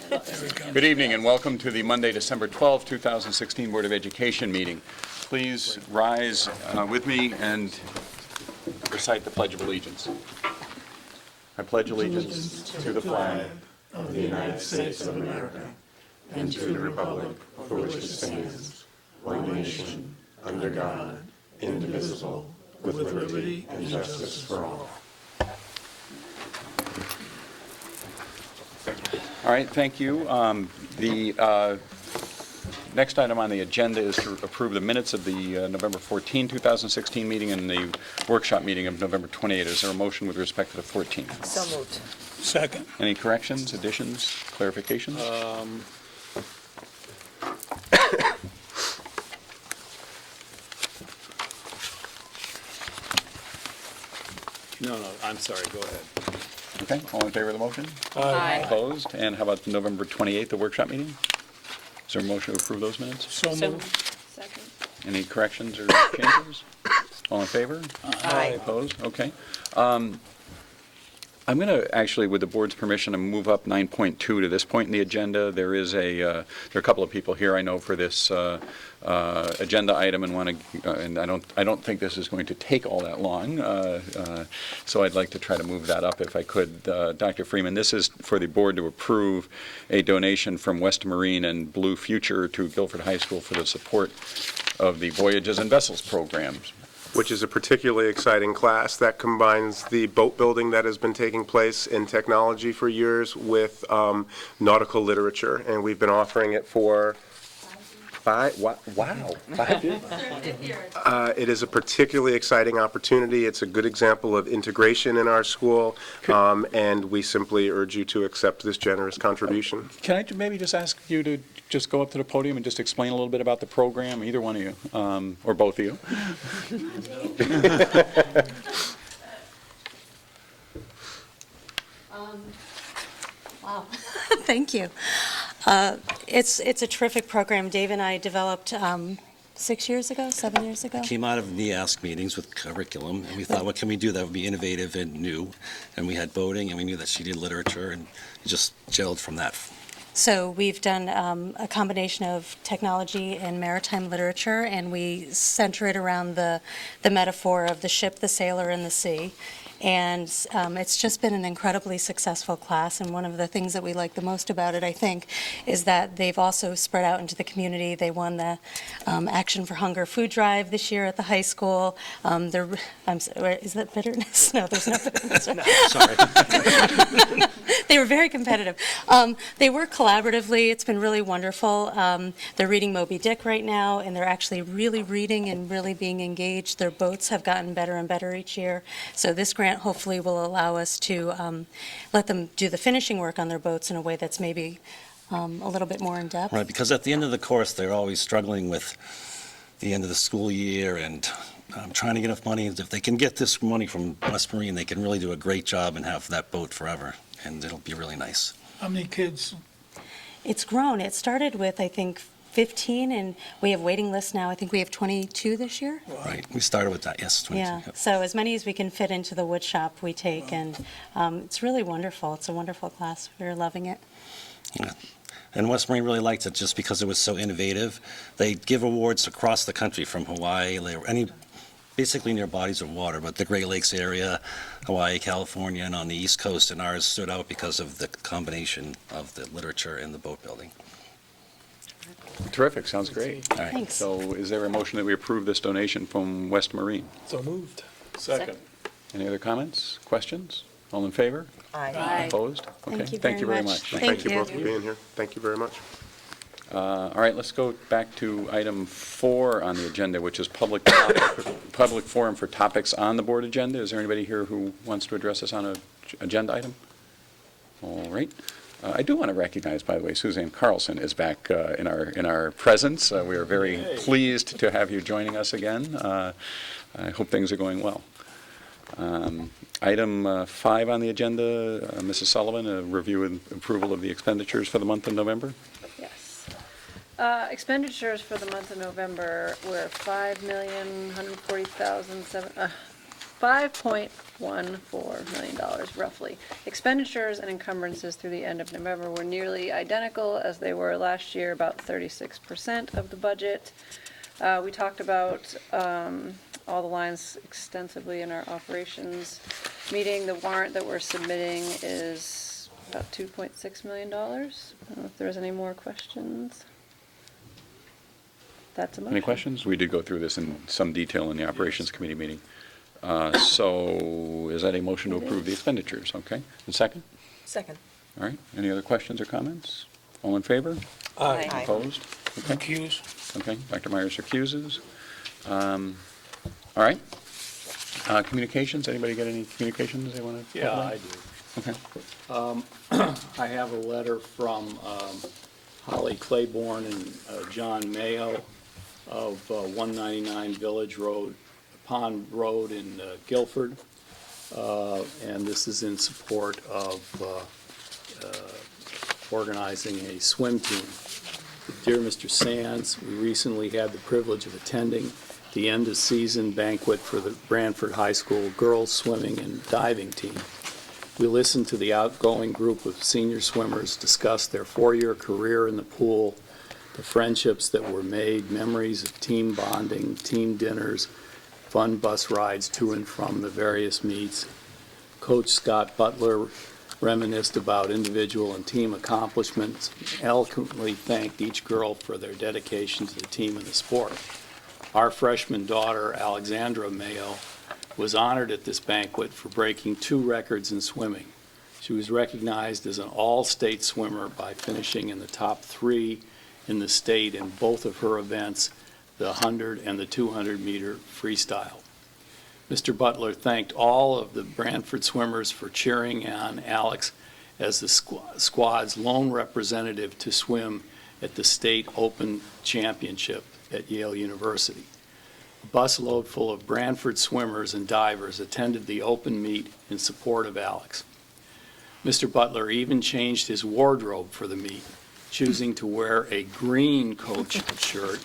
Good evening and welcome to the Monday, December 12, 2016 Board of Education meeting. Please rise with me and recite the Pledge of Allegiance. I pledge allegiance to the flag of the United States of America and to the republic for which it stands, one nation, under God, indivisible, with liberty and justice for all. All right, thank you. The next item on the agenda is to approve the minutes of the November 14, 2016 meeting and the workshop meeting of November 28. Is there a motion with respect to the 14th? So moved. Second. Any corrections, additions, clarifications? No, I'm sorry, go ahead. Okay, all in favor of the motion? Aye. Opposed? And how about November 28th, the workshop meeting? Is there a motion to approve those minutes? So So moved. Second. Any corrections or changes? All in favor? Aye. Opposed? Okay. I'm going to actually, with the board's permission, move up 9.2 to this point in the agenda. There is there are a couple of people here I know for this agenda item and want to, and I don't think this is going to take all that long. So I'd like to try to move that up if I could. Dr. Freeman, this is for the board to approve a donation from West Marine and Blue Future to Guilford High School for the support of the Voyages and Vessels programs. Which is a particularly exciting class that combines the boat building that has been taking place in technology for years with nautical literature. And we've been offering it for 5 years. It is a particularly exciting opportunity. It's a good example of integration in our school, and we simply urge you to accept this generous contribution. Can I maybe just ask you to just go up to the podium and just explain a little bit about the program, either one of you, or both of you? Wow, thank you. It's a terrific program. Dave and I developed 6 years ago, 7 years ago. Came out of NEASC meetings with curriculum, and we thought, what can we do that would be innovative and new? And we had boating, and we knew that she did literature, and it just gelled from that. So we've done a combination of technology and maritime literature, and we center it around the metaphor of the ship, the sailor, and the sea. And it's just been an incredibly successful class, and one of the things that we like the most about it, I think, is that they've also spread out into the community. They won the Action for Hunger food drive this year at the high school. Is that bitterness? No, there's no bitterness. Sorry. They were very competitive. They work collaboratively. It's been really wonderful. They're reading Moby Dick right now, and they're actually really reading and really being engaged. Their boats have gotten better and better each year. So this grant hopefully will allow us to let them do the finishing work on their boats in a way that's maybe a little bit more in depth. Right, because at the end of the course, they're always struggling with the end of the school year and trying to get enough money. If they can get this money from West Marine, they can really do a great job and have that boat forever, and it'll be really nice. How many kids? It's grown. It started with, I think, 15, and we have waiting lists now. I think we have 22 this year. Right, we started with that, yes, 22. Yeah, Yep. so as many as we can fit into the wood shop we take, and it's really wonderful. It's a wonderful class. We're loving it. Yeah. And West Marine really liked it just because it was so innovative. They give awards across the country from Hawaii, basically near bodies of water, but the Great Lakes area, Hawaii, California, and on the East Coast, and ours stood out because of the combination of the literature and the boat building. Terrific, sounds great. All right. Thanks. So is there a motion that we approve this donation from West Marine? So moved. Second. Any other comments, questions? All in favor? Aye. Opposed? Okay, Thank you very much. Thank you both for being here. Thank you very much. All right, let's go back to item 4 on the agenda, which is public forum for topics on the board agenda. Is there anybody here who wants to address us on an agenda item? All right. I do want to recognize, by the way, Suzanne Carlson is back in our presence. We are very pleased to have you joining us again. I hope things are going well. Item 5 on the agenda, Mrs. Sullivan, a review and approval of the expenditures for the month of November. Yes. Expenditures for the month of November were $5,140,007. $5.14 million roughly. Expenditures and encumbrances through the end of November were nearly identical as they were last year, about 36% of the budget. We talked about all the lines extensively in our operations meeting. The warrant that we're submitting is about $2.6 million. I don't know if there's any more questions. That's a motion. Any questions? We did go through this in some detail in the Operations Committee meeting. So is that a motion to approve the expenditures? Okay. And second? Second. All right. Any other questions or comments? All in favor? Aye. Opposed? Okay. Accused. Okay. Dr. Myers recuses. All right. Communications, anybody got any communications they want to? Yeah, I do. Okay. I have a letter from Holly Claiborne and John Mayo of 199 Village Road, Pond Road in Guilford. And this is in support of organizing a swim team. Dear Mr. Sands, we recently had the privilege of attending the end-of-season banquet for the Branford High School girls swimming and diving team. We listened to the outgoing group of senior swimmers discuss their four-year career in the pool, the friendships that were made, memories of team bonding, team dinners, fun bus rides to and from the various meets. Coach Scott Butler reminisced about individual and team accomplishments, eloquently thanked each girl for their dedication to the team and the sport. Our freshman daughter, Alexandra Mayo, was honored at this banquet for breaking 2 records in swimming. She was recognized as an all-state swimmer by finishing in the top 3 in the state in both of her events, the 100 and the 200-meter freestyle. Mr. Butler thanked all of the Branford swimmers for cheering on Alex as the squad's lone representative to swim at the State Open Championship at Yale University. A busload full of Branford swimmers and divers attended the open meet in support of Alex. Mr. Butler even changed his wardrobe for the meet, choosing to wear a green coach shirt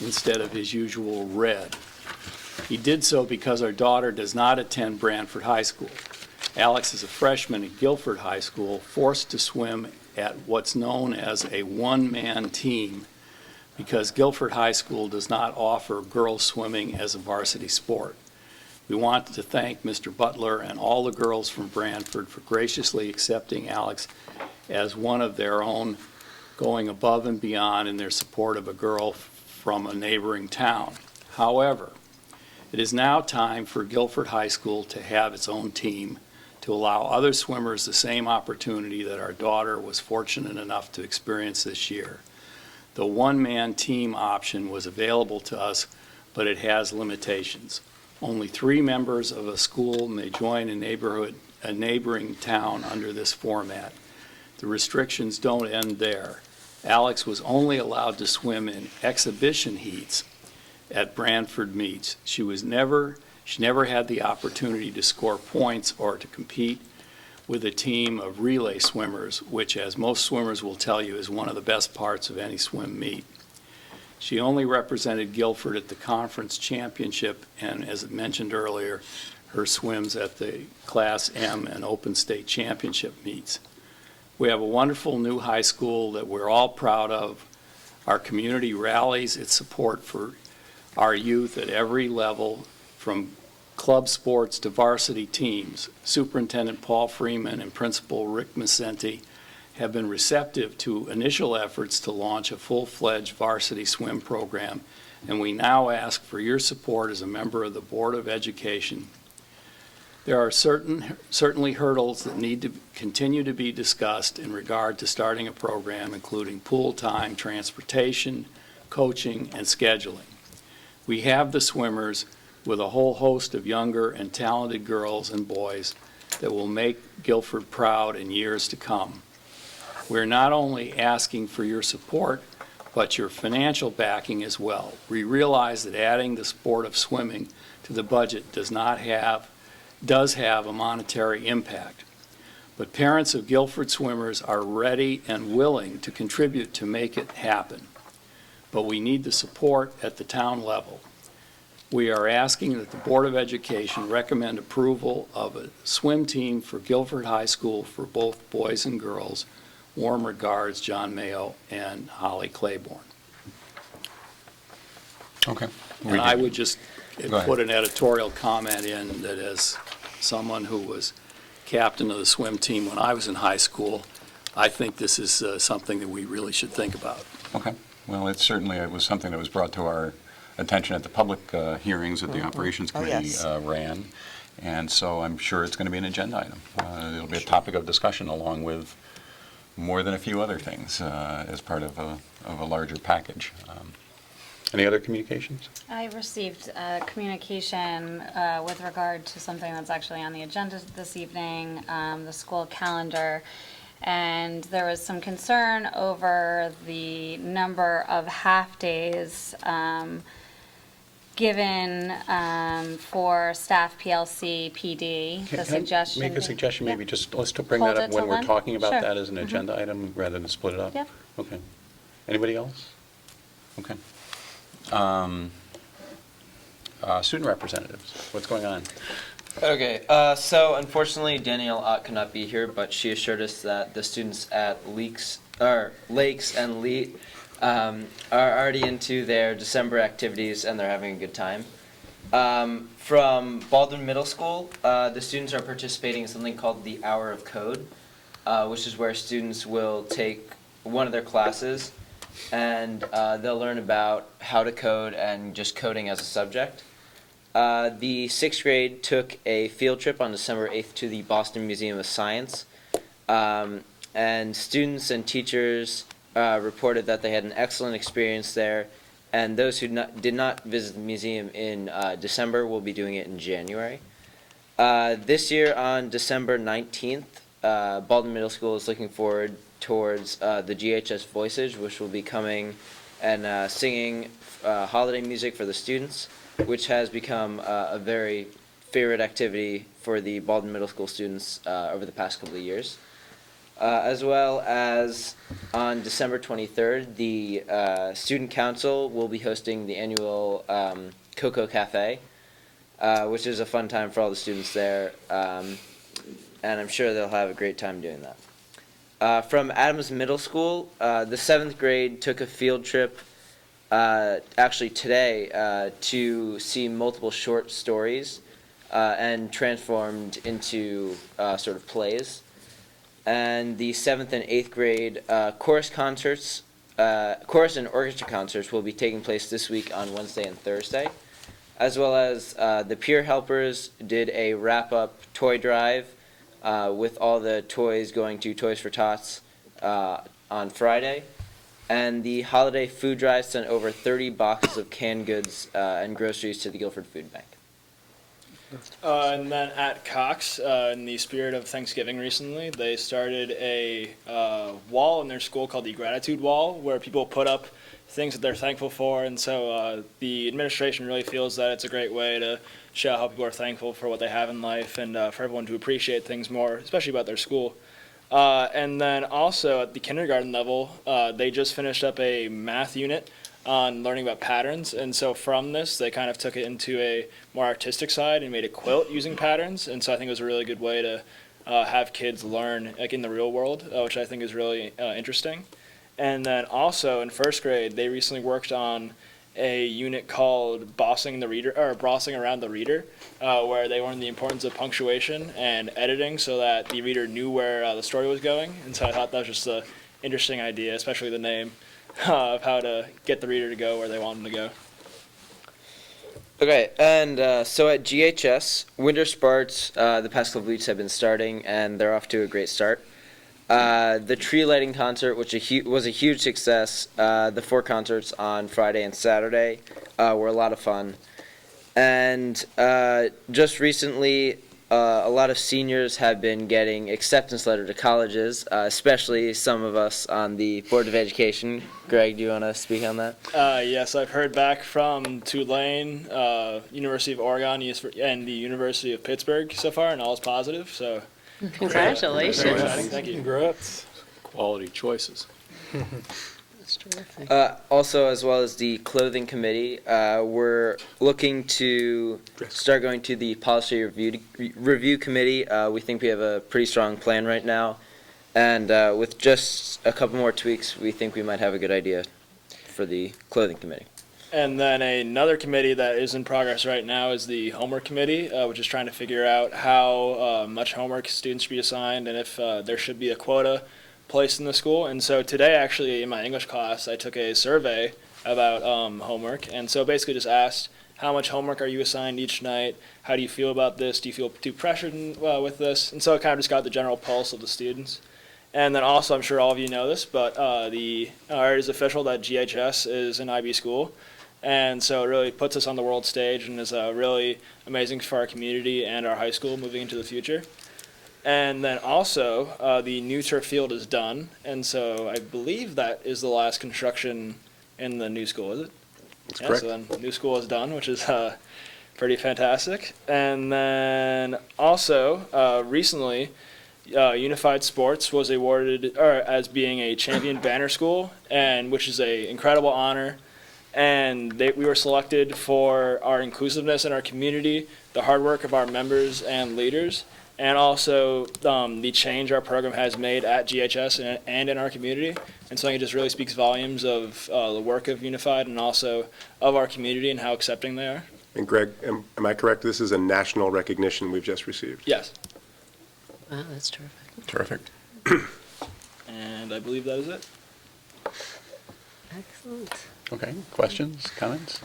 instead of his usual red. He did so because our daughter does not attend Branford High School. Alex is a freshman at Guilford High School, forced to swim at what's known as a one-man team because Guilford High School does not offer girls swimming as a varsity sport. We want to thank Mr. Butler and all the girls from Branford for graciously accepting Alex as one of their own, going above and beyond in their support of a girl from a neighboring town. However, it is now time for Guilford High School to have its own team to allow other swimmers the same opportunity that our daughter was fortunate enough to experience this year. The one-man team option was available to us, but it has limitations. Only 3 members of a school may join a neighboring town under this format. The restrictions don't end there. Alex was only allowed to swim in exhibition heats at Branford meets. She never had the opportunity to score points or to compete with a team of relay swimmers, which, as most swimmers will tell you, is one of the best parts of any swim meet. She only represented Guilford at the conference championship and, as mentioned earlier, her swims at the Class M and Open State Championship meets. We have a wonderful new high school that we're all proud of. Our community rallies its support for our youth at every level, from club sports to varsity teams. Superintendent Paul Freeman and Principal Rick Macenti have been receptive to initial efforts to launch a full-fledged varsity swim program, and we now ask for your support as a member of the Board of Education. There are certainly hurdles that need to continue to be discussed in regard to starting a program, including pool time, transportation, coaching, and scheduling. We have the swimmers with a whole host of younger and talented girls and boys that will make Guilford proud in years to come. We're not only asking for your support, but your financial backing as well. We realize that adding the sport of swimming to the budget does have a monetary impact. But parents of Guilford swimmers are ready and willing to contribute to make it happen. But we need the support at the town level. we are asking that the Board of Education recommend approval of a swim team for Guilford High School for both boys and girls. Warm regards, John Mayo and Holly Claiborne. Okay. And I would just Go ahead. put an editorial comment in that as someone who was captain of the swim team when I was in high school, I think this is something that we really should think about. Okay. Well, it was something that was brought to our attention at the public hearings that the Operations Oh, Committee yes. ran, and so I'm sure it's going to be an agenda item. It'll be a topic of discussion along with more than a few other things as part of a larger package. Any other communications? I received communication with regard to something that's actually on the agenda this evening, the school calendar. And there was some concern over the number of half-days given for staff PLC, PD, the suggestion. Make a suggestion, maybe Yeah. just, let's bring Hold that up it when till we're then? talking about Sure. that as an agenda item rather than split it up? Yep. Okay. Anybody else? Okay. Student representatives, what's going on? Okay, so unfortunately Danielle Ott could not be here, but she assured us that the students at Lakes and Lee are already into their December activities and they're having a good time. From Baldwin Middle School, the students are participating in something called the Hour of Code, which is where students will take one of their classes and they'll learn about how to code and just coding as a subject. The sixth grade took a field trip on December 8th to the Boston Museum of Science, and students and teachers reported that they had an excellent experience there, and those who did not visit the museum in December will be doing it in January. This year on December 19th, Baldwin Middle School is looking forward towards the GHS Voices, which will be coming and singing holiday music for the students, which has become a very favorite activity for the Baldwin Middle School students over the past couple of years. As well as on December 23rd, the Student Council will be hosting the annual Cocoa Cafe, which is a fun time for all the students there, and I'm sure they'll have a great time doing that. From Adams Middle School, the 7th grade took a field trip actually today to see multiple short stories and transformed into sort of plays. And the 7th and 8th grade chorus and orchestra concerts will be taking place this week on Wednesday and Thursday, as well as the peer helpers did a wrap-up toy drive with all the toys going to Toys for Tots on Friday. And the holiday food drive sent over 30 boxes of canned goods and groceries to the Guilford Food Bank. And then at Cox, in the spirit of Thanksgiving recently, they started a wall in their school called the Gratitude Wall, where people put up things that they're thankful for. And so the administration really feels that it's a great way to show how people are thankful for what they have in life and for everyone to appreciate things more, especially about their school. And then also at the kindergarten level, they just finished up a math unit on learning about patterns, and so from this they kind of took it into a more artistic side and made a quilt using patterns, and so I think it was a really good way to have kids learn like in the real world, which I think is really interesting. And then also in first grade they recently worked on a unit called Bossing Around the Reader, where they learned the importance of punctuation and editing so that the reader knew where the story was going, and so I thought that was just an interesting idea, especially the name. Of how to get the reader to go where they want them to go. Okay, and so at GHS, winter sports the past couple weeks have been starting, and they're off to a great start. The tree lighting concert, which was a huge success, the 4 concerts on Friday and Saturday were a lot of fun. And just recently, a lot of seniors have been getting acceptance letters to colleges, especially some of us on the Board of Education. Greg, do you want to speak on that? Yes, I've heard back from Tulane, University of Oregon, and the University of Pittsburgh so far, and all is positive. So, Congratulations. Thank you. Congrats. Quality choices. That's terrific. Also, as well as the clothing committee, we're looking to start going to the policy review committee. We think we have a pretty strong plan right now, and with just a couple more tweaks, we think we might have a good idea for the clothing committee. And then another committee that is in progress right now is the homework committee, which is trying to figure out how much homework students should be assigned and if there should be a quota placed in the school. And so today, actually, in my English class, I took a survey about homework. And so basically just asked, how much homework are you assigned each night? How do you feel about this? Do you feel too pressured with this? And so it kind of just got the general pulse of the students. And then also, I'm sure all of you know this, but it is official that GHS is an IB school. And so it really puts us on the world stage and is really amazing for our community and our high school moving into the future. And then also, the new turf field is done. And so I believe that is the last construction in the new school, is it? That's Yeah, correct. so then the new school is done, which is pretty fantastic. And then also, recently, Unified Sports was awarded as being a champion banner school, and which is an incredible honor. And we were selected for our inclusiveness in our community, the hard work of our members and leaders, and also the change our program has made at GHS and in our community. And so I think it just really speaks volumes of the work of Unified and also of our community and how accepting they are. And Greg, am I correct? This is a national recognition we've just received. Yes, Wow, that's terrific. Terrific. and I believe that is it. Excellent. Okay, questions, comments?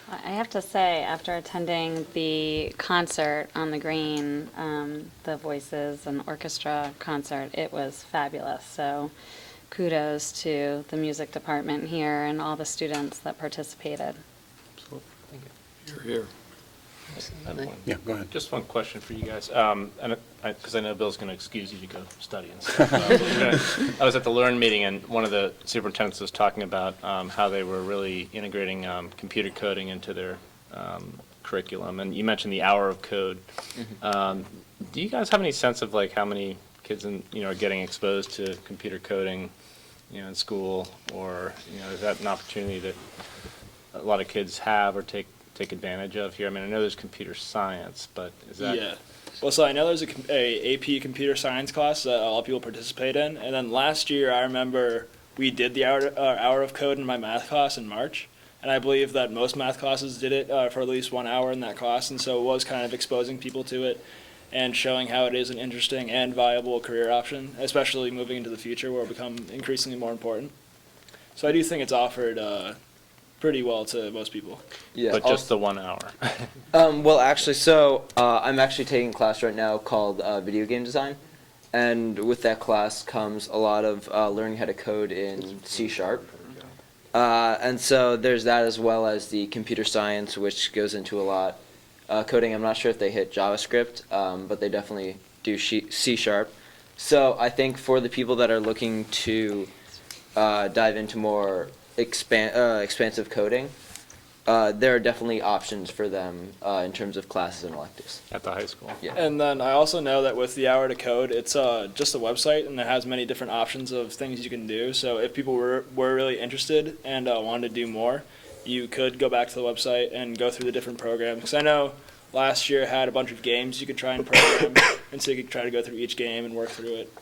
I have to say, after attending the concert on the Green, the Voices and Orchestra concert, it was fabulous. So kudos to the music department here and all the students that participated. You're here. Absolutely. Yeah, go ahead. Just one question for you guys, because I know Bill's going to excuse you to go study and stuff. I was at the Learn meeting, and one of the superintendents was talking about how they were really integrating computer coding into their curriculum, and you mentioned the hour of code. Do you guys have any sense of like how many kids are getting exposed to computer coding, in school, or is that an opportunity that a lot of kids have or take advantage of here? I mean, I know there's computer science, but is that? Yeah. Well, so I know there's a AP computer science class that a lot of people participate in. And then last year, I remember we did the hour of code in my math class in March. And I believe that most math classes did it for at least 1 hour in that class. And so it was kind of exposing people to it and showing how it is an interesting and viable career option, especially moving into the future where it will become increasingly more important. So I do think it's offered pretty well to most people. Yeah. But just the 1 hour. Well, actually, so I'm actually taking a class right now called video game design, and with that class comes a lot of learning how to code in C#. And so there's that as well as the computer science, which goes into a lot. Coding, I'm not sure if they hit JavaScript, but they definitely do C#. So I think for the people that are looking to dive into more expansive coding, there are definitely options for them in terms of classes and electives. At the high school. Yeah. And then I also know that with the Hour to Code, it's just a website, and it has many different options of things you can do. So if people were really interested and wanted to do more, you could go back to the website and go through the different programs. Because I know last year had a bunch of games you could try and program, and so you could try to go through each game and work through it.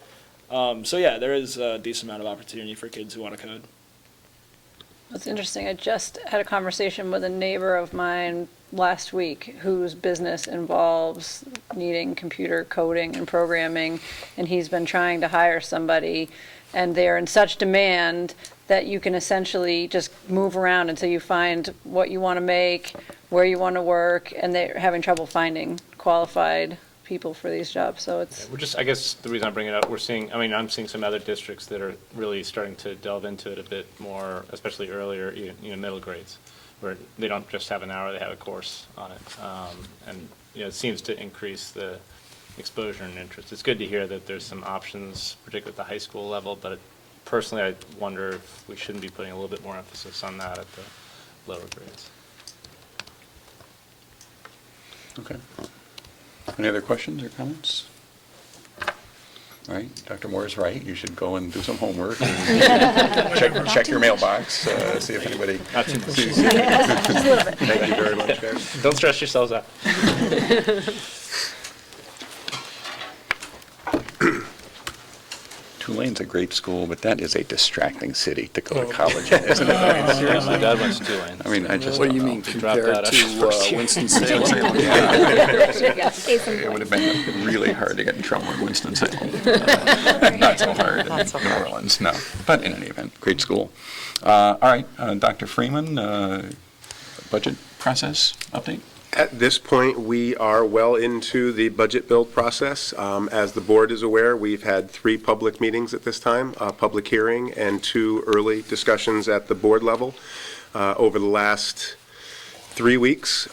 So yeah, there is a decent amount of opportunity for kids who want to code. It's interesting. I just had a conversation with a neighbor of mine last week whose business involves needing computer coding and programming, and he's been trying to hire somebody, and they're in such demand that you can essentially just move around until you find what you want to make, where you want to work, and they're having trouble finding qualified people for these jobs. So it's We're just, I guess the reason I bring it up, I'm seeing some other districts that are really starting to delve into it a bit more, especially earlier, middle grades, where they don't just have an hour, they have a course on it. And it seems to increase the exposure and interest. It's good to hear that there's some options, particularly at the high school level, but personally, I wonder if we shouldn't be putting a little bit more emphasis on that at the lower grades. Okay. Any other questions or comments? right? Dr. Moore is right. You should go and do some homework. And check your mailbox, see if anybody. Not too much. Just a little bit. Thank you very much, guys. Don't stress yourselves out. Tulane's a great school, but that is a distracting city to go to college in, isn't it? I mean, seriously. My dad went to Tulane. I mean, I just What do don't you know. mean dropped compared out to after Winston-Salem? It would have been really hard to get in trouble in Winston-Salem. Not so hard in New Orleans, no. But in any event, great school. All right, Dr. Freeman, budget process update? At this point, we are well into the budget build process. As the board is aware, we've had 3 public meetings at this time, a public hearing and 2 early discussions at the board level over the last 3 weeks.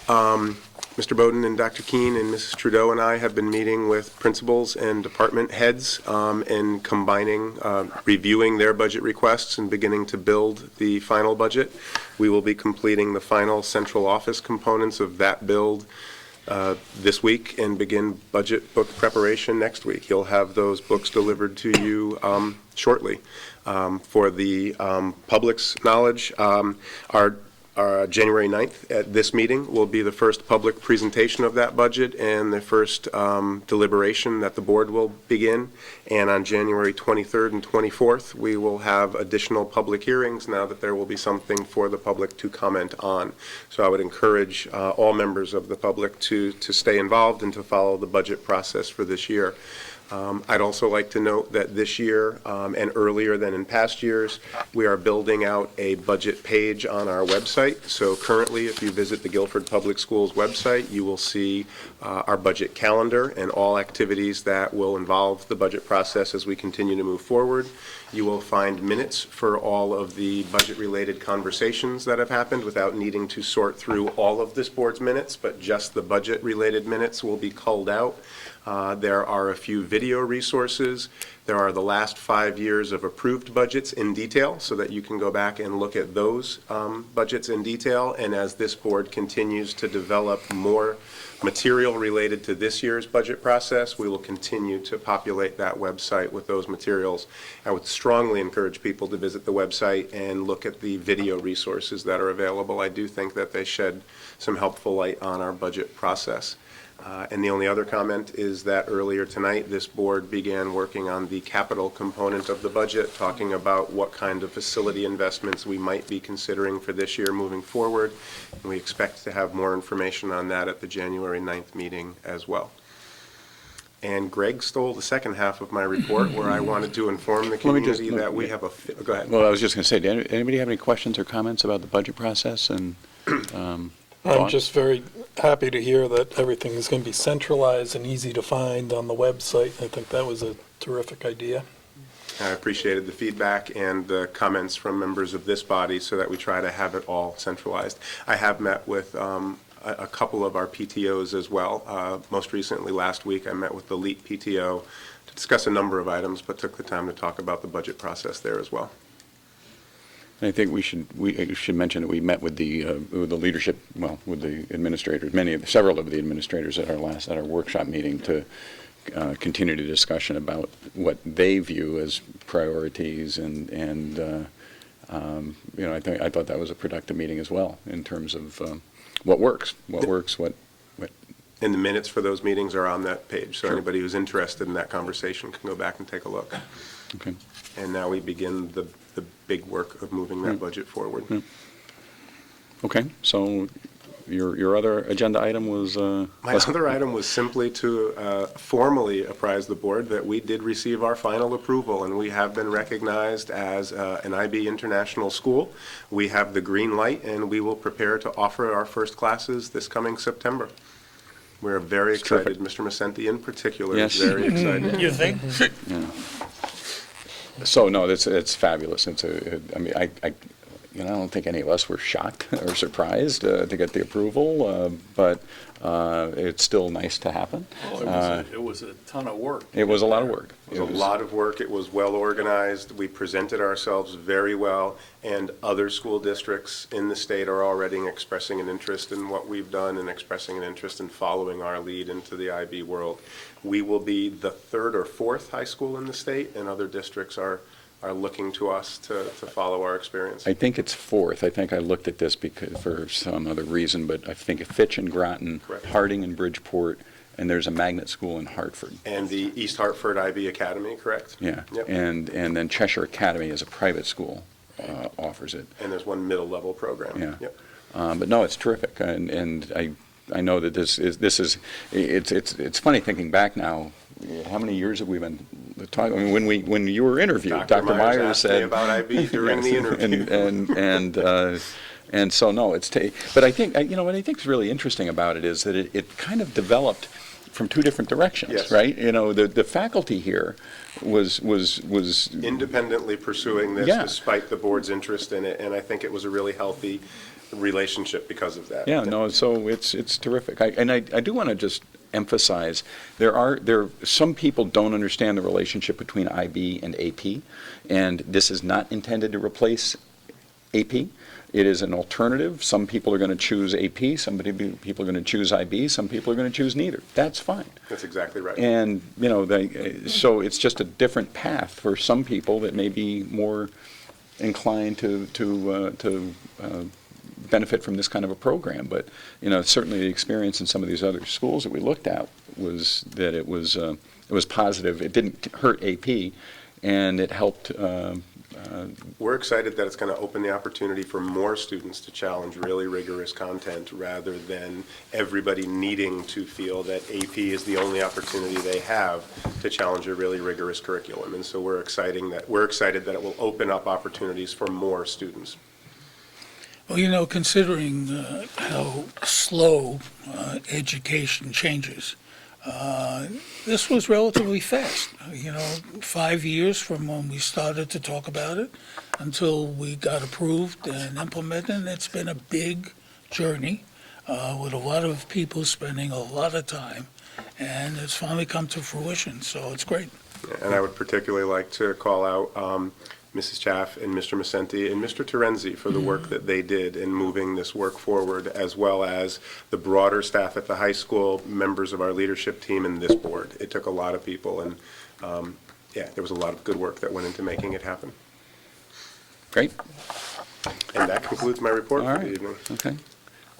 Mr. Bowden and Dr. Keene and Mrs. Trudeau and I have been meeting with principals and department heads and combining, reviewing their budget requests and beginning to build the final budget. We will be completing the final central office components of that build this week and begin budget book preparation next week. You'll have those books delivered to you shortly. For the public's knowledge, our January 9th at this meeting will be the first public presentation of that budget and the first deliberation that the board will begin. And on January 23rd and 24th, we will have additional public hearings now that there will be something for the public to comment on. So I would encourage all members of the public to stay involved and to follow the budget process for this year. I'd also like to note that this year, and earlier than in past years, we are building out a budget page on our website. So currently, if you visit the Guilford Public Schools website, you will see our budget calendar and all activities that will involve the budget process as we continue to move forward. You will find minutes for all of the budget-related conversations that have happened without needing to sort through all of this board's minutes, but just the budget-related minutes will be culled out. There are a few video resources. There are the last 5 years of approved budgets in detail so that you can go back and look at those budgets in detail. And as this board continues to develop more material related to this year's budget process, we will continue to populate that website with those materials. I would strongly encourage people to visit the website and look at the video resources that are available. I do think that they shed some helpful light on our budget process. And the only other comment is that earlier tonight, this board began working on the capital component of the budget, talking about what kind of facility investments we might be considering for this year moving forward. And we expect to have more information on that at the January 9th meeting as well. And Greg stole the second half of my report where I wanted to inform the community that we have a, go ahead. Well, I was just going to say, did anybody have any questions or comments about the budget process and I'm thoughts? just very happy to hear that everything is going to be centralized and easy to find on the website. I think that was a terrific idea. I appreciated the feedback and the comments from members of this body so that we try to have it all centralized. I have met with a couple of our PTOs as well. Most recently, last week, I met with the LEAP PTO to discuss a number of items, but took the time to talk about the budget process there as well. I think we should mention that we met with the leadership, well, with the administrators, several of the administrators at our workshop meeting to continue the discussion about what they view as priorities and I thought that was a productive meeting as well in terms of what works. And the minutes for those meetings are on that page, so anybody who's interested in that conversation can go back and take a look. Okay. And now we begin the big work of moving that budget forward. Okay, so your other agenda item was? My other item was simply to formally apprise the board that we did receive our final approval, and we have been recognized as an IB International School. We have the green light, and we will prepare to offer our first classes this coming September. We're very excited. Mr. Macenti in particular is very excited. You think? Yeah. So no, it's fabulous. I don't think any of us were shocked or surprised to get the approval, but it's still nice to happen. It was a ton of work. It was a lot of work. It was a lot of work. It was well organized. We presented ourselves very well, and other school districts in the state are already expressing an interest in what we've done and expressing an interest in following our lead into the IB world. We will be the third or fourth high school in the state, and other districts are looking to us to follow our experience. I think it's fourth. I think I looked at this because, for some other reason, but I think Fitch and Groton, Correct. Harding and Bridgeport, and there's a magnet school in Hartford. And the East Hartford IB Academy, correct? Yeah, Yep. and then Cheshire Academy is a private school, offers it. And there's one middle level program. Yeah. Yep. But no, it's terrific, and I know that it's funny thinking back now. How many years have we been talking? I mean, when you were interviewed, Dr. Myers asked me said about IB during the interview. and so no, but I think what I think is really interesting about it is that it kind of developed from two different directions, Yes. right? The faculty here was Independently pursuing this Yeah. despite the board's interest in it, and I think it was a really healthy relationship because of that. Yeah, no, so it's terrific. I do want to just emphasize, some people don't understand the relationship between IB and AP, and this is not intended to replace AP. It is an alternative. Some people are going to choose AP, some people are going to choose IB, some people are going to choose neither. That's fine. That's exactly right. And, so it's just a different path for some people that may be more inclined to benefit from this kind of a program. But, certainly the experience in some of these other schools that we looked at was that it was positive. It didn't hurt AP, and it helped. We're excited that it's going to open the opportunity for more students to challenge really rigorous content rather than everybody needing to feel that AP is the only opportunity they have to challenge a really rigorous curriculum. And so we're excited that it will open up opportunities for more students. Well, considering how slow education changes, this was relatively fast. 5 years from when we started to talk about it until we got approved and implemented. And it's been a big journey with a lot of people spending a lot of time, and it's finally come to fruition, so it's great. And I would particularly like to call out Mrs. Chaff and Mr. Macenti and Mr. Terenzi for the work that they did in moving this work forward, as well as the broader staff at the high school, members of our leadership team, and this board. It took a lot of people, and there was a lot of good work that went into making it happen. Great. And that concludes my report All for right. the evening. Okay.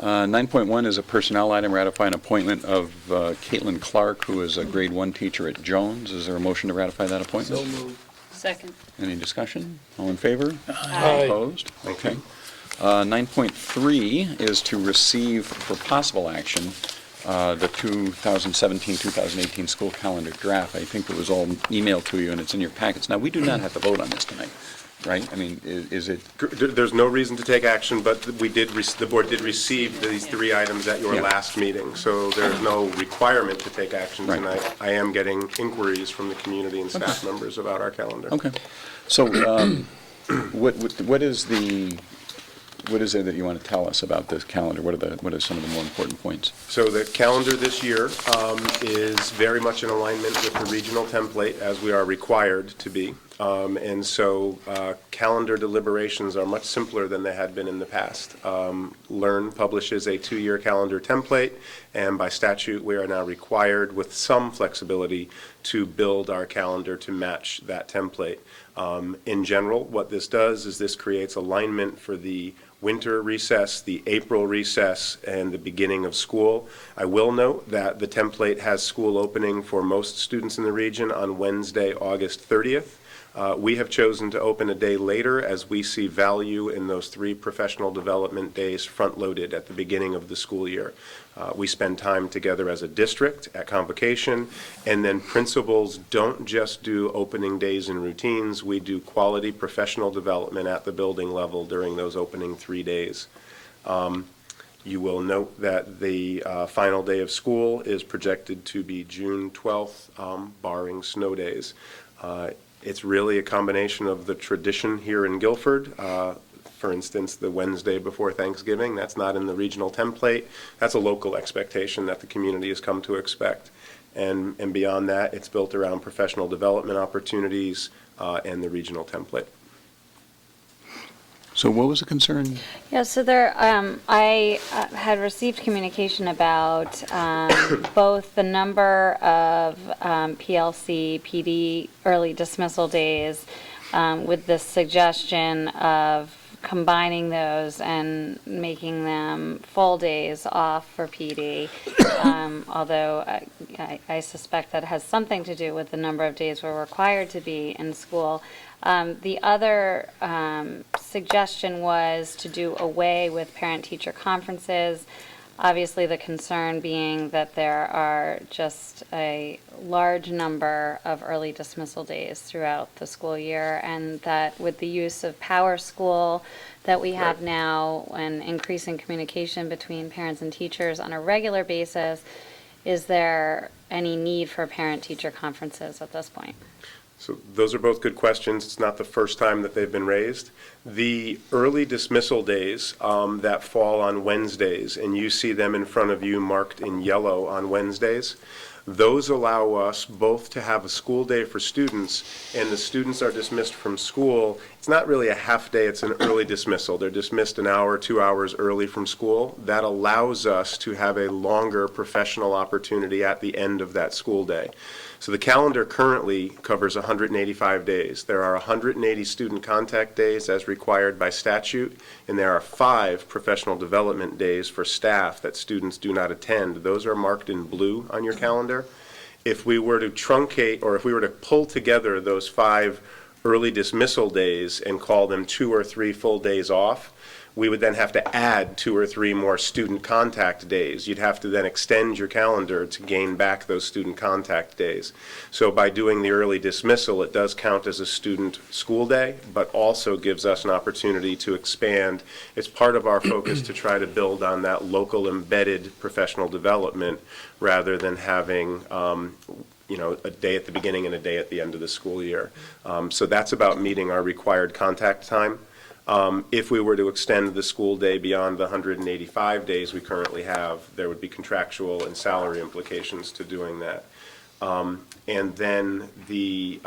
9.1 is a personnel item ratifying appointment of Caitlin Clark, who is a grade 1 teacher at Jones. Is there a motion to ratify that appointment? So moved. Second. Any discussion? All in favor? Aye. Opposed? Okay. 9.3 is to receive for possible action the 2017-2018 school calendar draft. I think it was all emailed to you and it's in your packets. Now, we do not have to vote on this tonight, right? I mean, is it? There's no reason to take action, but the board did receive these three items at your Yeah. last meeting, so there's no requiment to take action Right. tonight. I am getting inquiries from the community and staff members about our calendar. Okay. So what is it that you want to tell us about this calendar? What are some of the more important points? So the calendar this year is very much in alignment with the regional template, as we are required to be. And so calendar deliberations are much simpler than they had been in the past. LEARN publishes a 2-year calendar template, and by statute, we are now required, with some flexibility, to build our calendar to match that template. In general, what this does is this creates alignment for the winter recess, the April recess, and the beginning of school. I will note that the template has school opening for most students in the region on Wednesday, August 30th. We have chosen to open a day later as we see value in those 3 professional development days front-loaded at the beginning of the school year. We spend time together as a district at convocation, and then principals don't just do opening days and routines. We do quality professional development at the building level during those opening 3 days. You will note that the final day of school is projected to be June 12th, barring snow days. It's really a combination of the tradition here in Guilford, for instance, the Wednesday before Thanksgiving. That's not in the regional template. That's a local expectation that the community has come to expect. And beyond that, it's built around professional development opportunities and the regional template. So what was the concern? Yeah, so there, I had received communication about both the number of PLC, PD early dismissal days with the suggestion of combining those and making them full days off for PD, although I suspect that has something to do with the number of days we're required to be in school. The other suggestion was to do away with parent-teacher conferences. Obviously, the concern being that there are just a large number of early dismissal days throughout the school year, and that with the use of Power School that we have now and increasing communication between parents and teachers on a regular basis, is there any need for parent-teacher conferences at this point? So those are both good questions. It's not the first time that they've been raised. The early dismissal days that fall on Wednesdays, and you see them in front of you marked in yellow on Wednesdays, those allow us both to have a school day for students, and the students are dismissed from school. It's not really a half day, it's an early dismissal. They're dismissed an hour, 2 hours early from school. That allows us to have a longer professional opportunity at the end of that school day. So the calendar currently covers 185 days. There are 180 student contact days as required by statute, and there are 5 professional development days for staff that students do not attend. Those are marked in blue on your calendar. If we were to truncate, or if we were to pull together those 5 early dismissal days and call them 2 or 3 full days off, we would then have to add 2 or 3 more student contact days. You'd have to then extend your calendar to gain back those student contact days. So by doing the early dismissal, it does count as a student school day, but also gives us an opportunity to expand. It's part of our focus to try to build on that local embedded professional development rather than having a day at the beginning and a day at the end of the school year. So that's about meeting our required contact time. If we were to extend the school day beyond the 185 days we currently have, there would be contractual and salary implications to doing that. And then the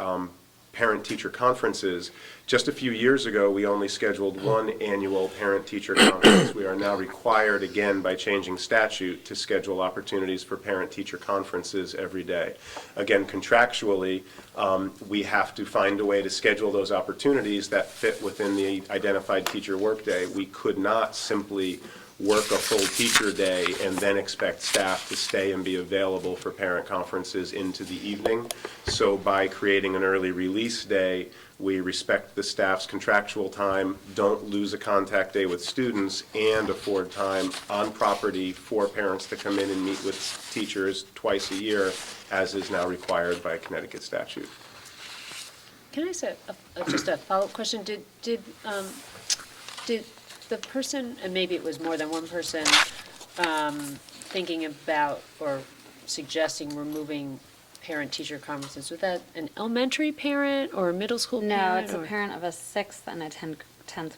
parent-teacher conferences, just a few years ago, we only scheduled 1 annual parent-teacher conference. We are now required, again, by changing statute, to schedule opportunities for parent-teacher conferences every day. Again, contractually, we have to find a way to schedule those opportunities that fit within the identified teacher workday. We could not simply work a full teacher day and then expect staff to stay and be available for parent conferences into the evening. So by creating an early release day, we respect the staff's contractual time, don't lose a contact day with students, and afford time on property for parents to come in and meet with teachers twice a year, as is now required by Connecticut statute. Can I say just a follow-up question? Did the person, and maybe it was more than one person, thinking about or suggesting removing parent-teacher conferences, was that an elementary parent or a middle school No, parent? it's a or- parent of a 6th and a 10th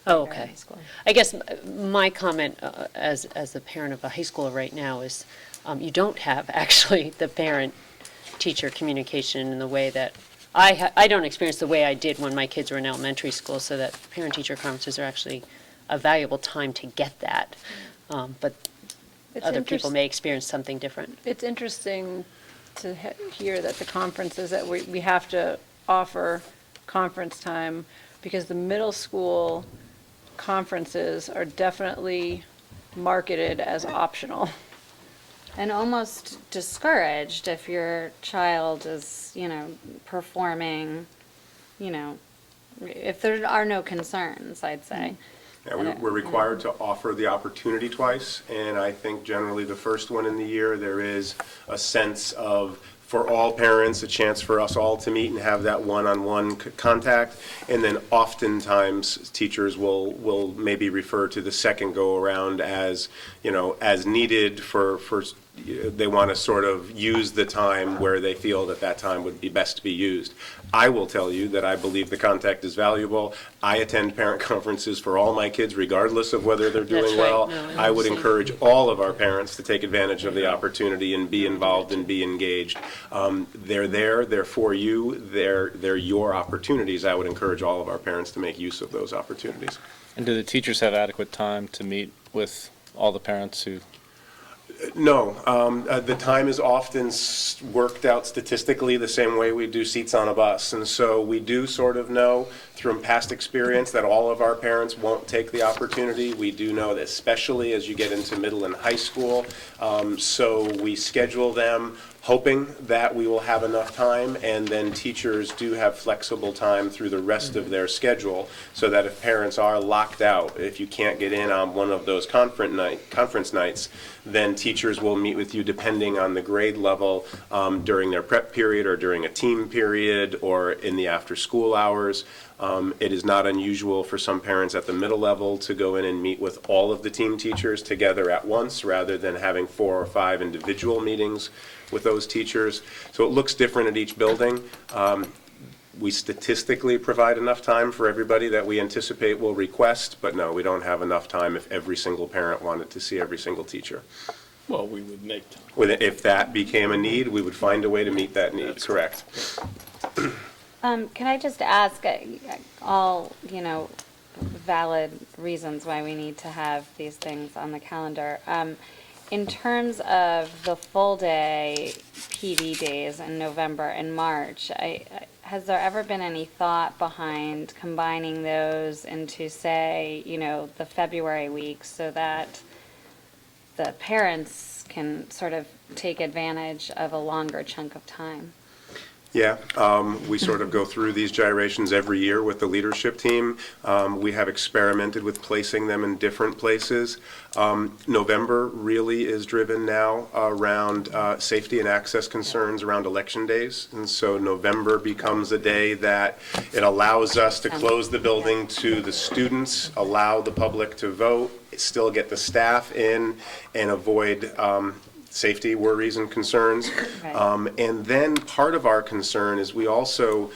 Oh, grader okay. in school. I guess my comment as a parent of a high schooler right now is you don't have actually the parent-teacher communication in the way that I don't experience the way I did when my kids were in elementary school, so that parent-teacher conferences are actually a valuable time to get that. But It's other people interest- may experience something different. It's interesting to hear that the conferences, that we have to offer conference time, because the middle school conferences are definitely marketed as optional. And almost discouraged if your child is, performing, if there are no concerns, I'd say. Yeah, we're required to offer the opportunity twice, and I think generally the first one in the year, there is a sense of, for all parents, a chance for us all to meet and have that one-on-one contact, and then oftentimes teachers will maybe refer to the second go-around as, as needed for they want to sort of use the time where they feel that that time would be best to be used. I will tell you that I believe the contact is valuable. I attend parent conferences for all my kids, regardless of whether they're That's doing right. well. No, I would understand. encourage all of our parents to take advantage of the opportunity and be involved and be engaged. They're there, they're for you, they're your opportunities. I would encourage all of our parents to make use of those opportunities. And do the teachers have adequate time to meet with all the parents who? No, the time is often worked out statistically the same way we do seats on a bus. And so we do sort of know from past experience that all of our parents won't take the opportunity. We do know that especially as you get into middle and high school. So we schedule them hoping that we will have enough time, and then teachers do have flexible time through the rest of their schedule, so that if parents are locked out, if you can't get in on one of those conference nights, then teachers will meet with you depending on the grade level during their prep period or during a team period or in the after-school hours. It is not unusual for some parents at the middle level to go in and meet with all of the team teachers together at once rather than having 4 or 5 individual meetings with those teachers. So it looks different at each building. We statistically provide enough time for everybody that we anticipate will request, but no, we don't have enough time if every single parent wanted to see every single teacher. Well, we would make time. If that became a need, we would find a way to meet that need, correct. Can I just ask, all, valid reasons why we need to have these things on the calendar. In terms of the full day PD days in November and March, has there ever been any thought behind combining those into, say, the February week so that the parents can sort of take advantage of a longer chunk of time? Yeah, we sort of go through these gyrations every year with the leadership team. We have experimented with placing them in different places. November really is driven now around safety and access concerns around election days. And so November becomes a day that it allows us to close the building to the students, allow the public to vote, still get the staff in, and avoid safety worries and concerns. Right. And then part of our concern is we also,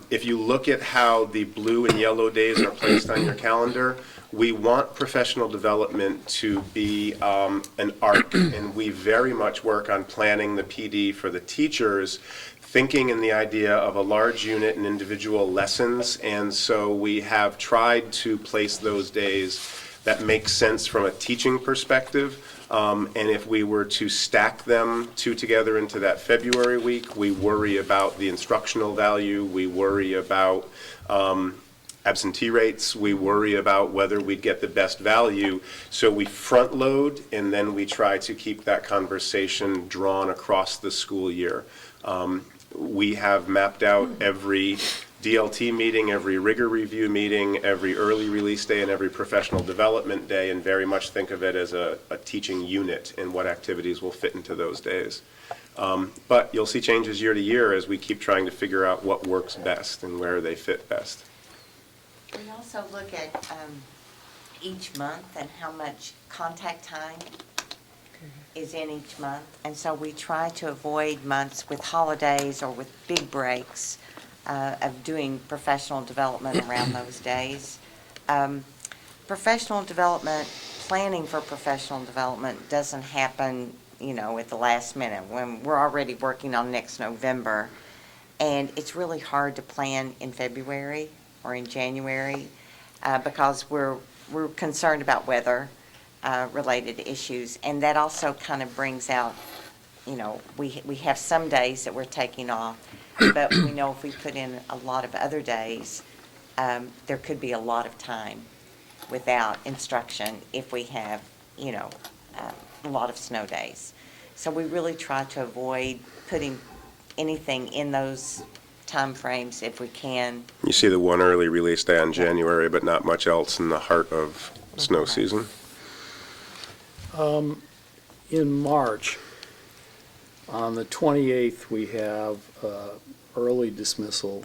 if you look at how the blue and yellow days are placed on your calendar, we want professional development to be an arc, and we very much work on planning the PD for the teachers, thinking in the idea of a large unit and individual lessons. And so we have tried to place those days that make sense from a teaching perspective. And if we were to stack them 2 together into that February week, we worry about the instructional value, we worry about absentee rates, we worry about whether we'd get the best value. So we front load, and then we try to keep that conversation drawn across the school year. We have mapped out every DLT meeting, every rigor review meeting, every early release day, and every professional development day, and very much think of it as a teaching unit and what activities will fit into those days. But you'll see changes year to year as we keep trying to figure out what works best and where they fit best. We also look at each month and how much contact time is in each month. And so we try to avoid months with holidays or with big breaks of doing professional development around those days. Professional development, planning for professional development doesn't happen, at the last minute when we're already working on next November. And it's really hard to plan in February or in January because we're concerned about weather related issues. And that also kind of brings out, we have some days that we're taking off, but we know if we put in a lot of other days, there could be a lot of time without instruction if we have, a lot of snow days. So we really try to avoid putting anything in those time frames if we can. You see the one early release day on January, but not much else in the heart of snow season. In March, on the 28th, we have early dismissal,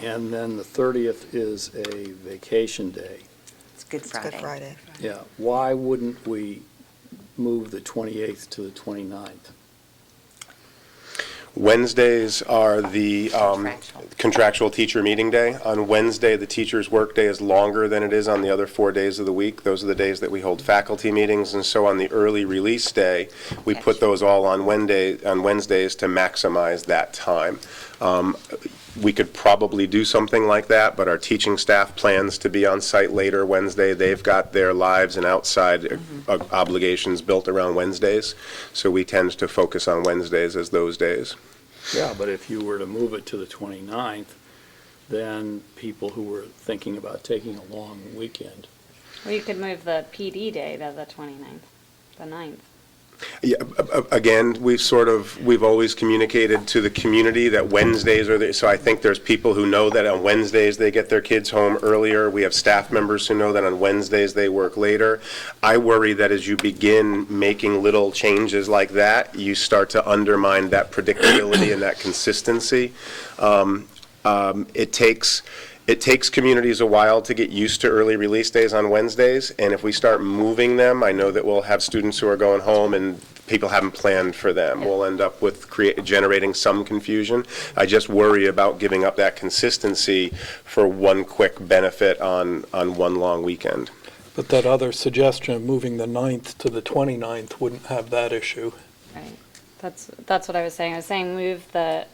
and then the 30th is a vacation day. It's Good Friday. Yeah, why wouldn't we move the 28th to the 29th? Wednesdays are the contractual teacher meeting day. On Wednesday, the teacher's workday is longer than it is on the other 4 days of the week. Those are the days that we hold faculty meetings, and so on the early release day, we put those all on Wednesdays to maximize that time. We could probably do something like that, but our teaching staff plans to be on site later Wednesday. They've got their lives and outside obligations built around Wednesdays, so we tend to focus on Wednesdays as those days. Yeah, but if you were to move it to the 29th, then people who were thinking about taking a long weekend. Well, you could move the PD day to the 29th, the 9th. Yeah, again, we've always communicated to the community that Wednesdays are so I think there's people who know that on Wednesdays they get their kids home earlier. We have staff members who know that on Wednesdays they work later. I worry that as you begin making little changes like that, you start to undermine that predictability and that consistency. It takes communities a while to get used to early release days on Wednesdays, and if we start moving them, I know that we'll have students who are going home and people haven't planned for them. We'll end up with generating some confusion. I just worry about giving up that consistency for one quick benefit on one long weekend. But that other suggestion of moving the 9th to the 29th wouldn't have that issue. Right. That's what I was saying. I was saying move that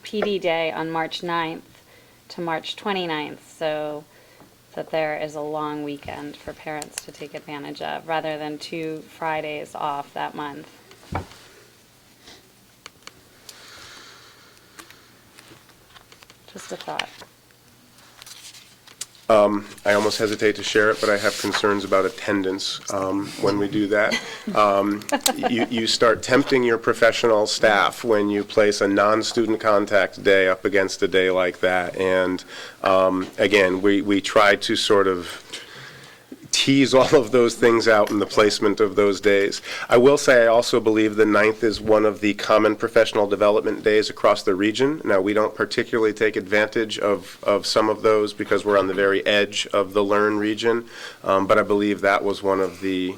PD day on March 9th to March 29th, so that there is a long weekend for parents to take advantage of, rather than 2 Fridays off that month. Just a thought. I almost hesitate to share it, but I have concerns about attendance when we do that. You start tempting your professional staff when you place a non-student contact day up against a day like that. And again, we try to sort of tease all of those things out in the placement of those days. I will say I also believe the 9th is one of the common professional development days across the region. Now, we don't particularly take advantage of some of those because we're on the very edge of the Learn region, but I believe that was one of the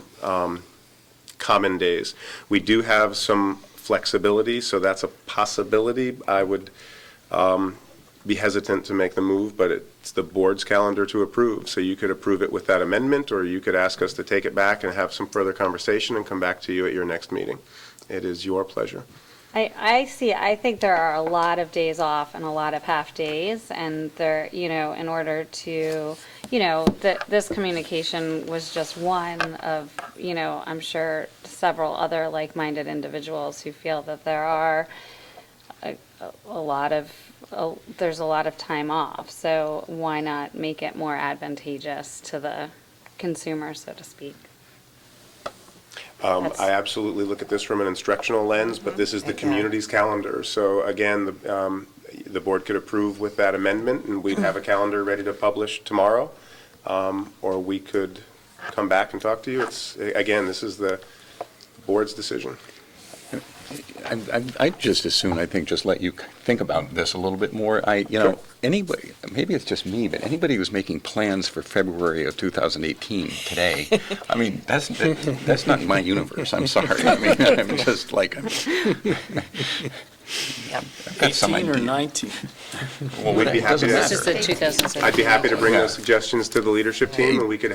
common days. We do have some flexibility, so that's a possibility. I would be hesitant to make the move, but it's the board's calendar to approve. So you could approve it with that amendment, or you could ask us to take it back and have some further conversation and come back to you at your next meeting. It is your pleasure. I think there are a lot of days off and a lot of half days, and there, in order to, this communication was just one of, I'm sure several other like-minded individuals who feel that there are there's a lot of time off, so why not make it more advantageous to the consumer, so to speak? I absolutely look at this from an instructional lens, but this is the community's calendar. So again, the board could approve with that amendment, and we'd have a calendar ready to publish tomorrow, or we could come back and talk to you. Again, this is the board's decision. I'd just as soon, I think, just let you think about this a little bit more. Anybody, maybe it's just me, but anybody who's making plans for February of 2018 today, I mean, that's not my universe. I'm sorry. I mean, I'm just like, I've got some 18 or idea. 19? Well, we'd be happy to. This is the 2017. I'd be happy to bring those suggestions to the leadership team, and we could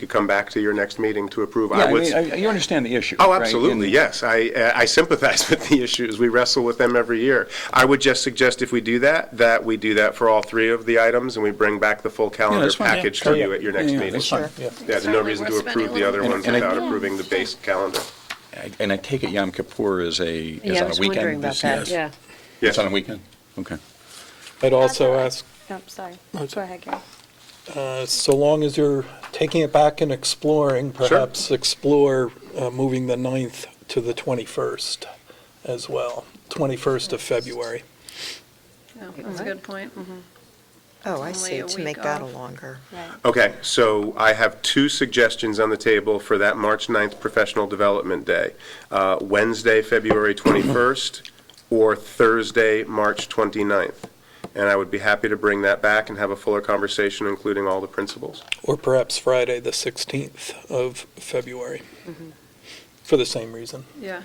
come back to your next meeting to approve. Yeah, you understand the issue. Oh, right? absolutely, And- yes. I sympathize with the issues. We wrestle with them every year. I would just suggest if we do that we do that for all 3 of the items, and we bring back the full calendar that's fine. package Yeah. to you at your next Yeah, meeting. that's fine. Yeah. There's no reason to Certainly, we're approve the other spending ones And I- without approving the base calendar. And I take it Yom Kippur is Yeah, I on a was weekend? wondering about this that, year? yeah. Yes. It's on a weekend? Okay. I'd also ask, Oh, sorry. Go ahead, Gary. so long as you're taking it back and exploring, perhaps explore moving the 9th to the 21st as well, 21st of February. Yeah, that's a good point. Oh, I Only see, a to week make that a off. longer. Right. Okay, so I have 2 suggestions on the table for that March 9th Professional Development Day. Wednesday, February 21st, or Thursday, March 29th. And I would be happy to bring that back and have a fuller conversation, including all the principals. Or perhaps Friday, the 16th of February. for the same reason. Yeah.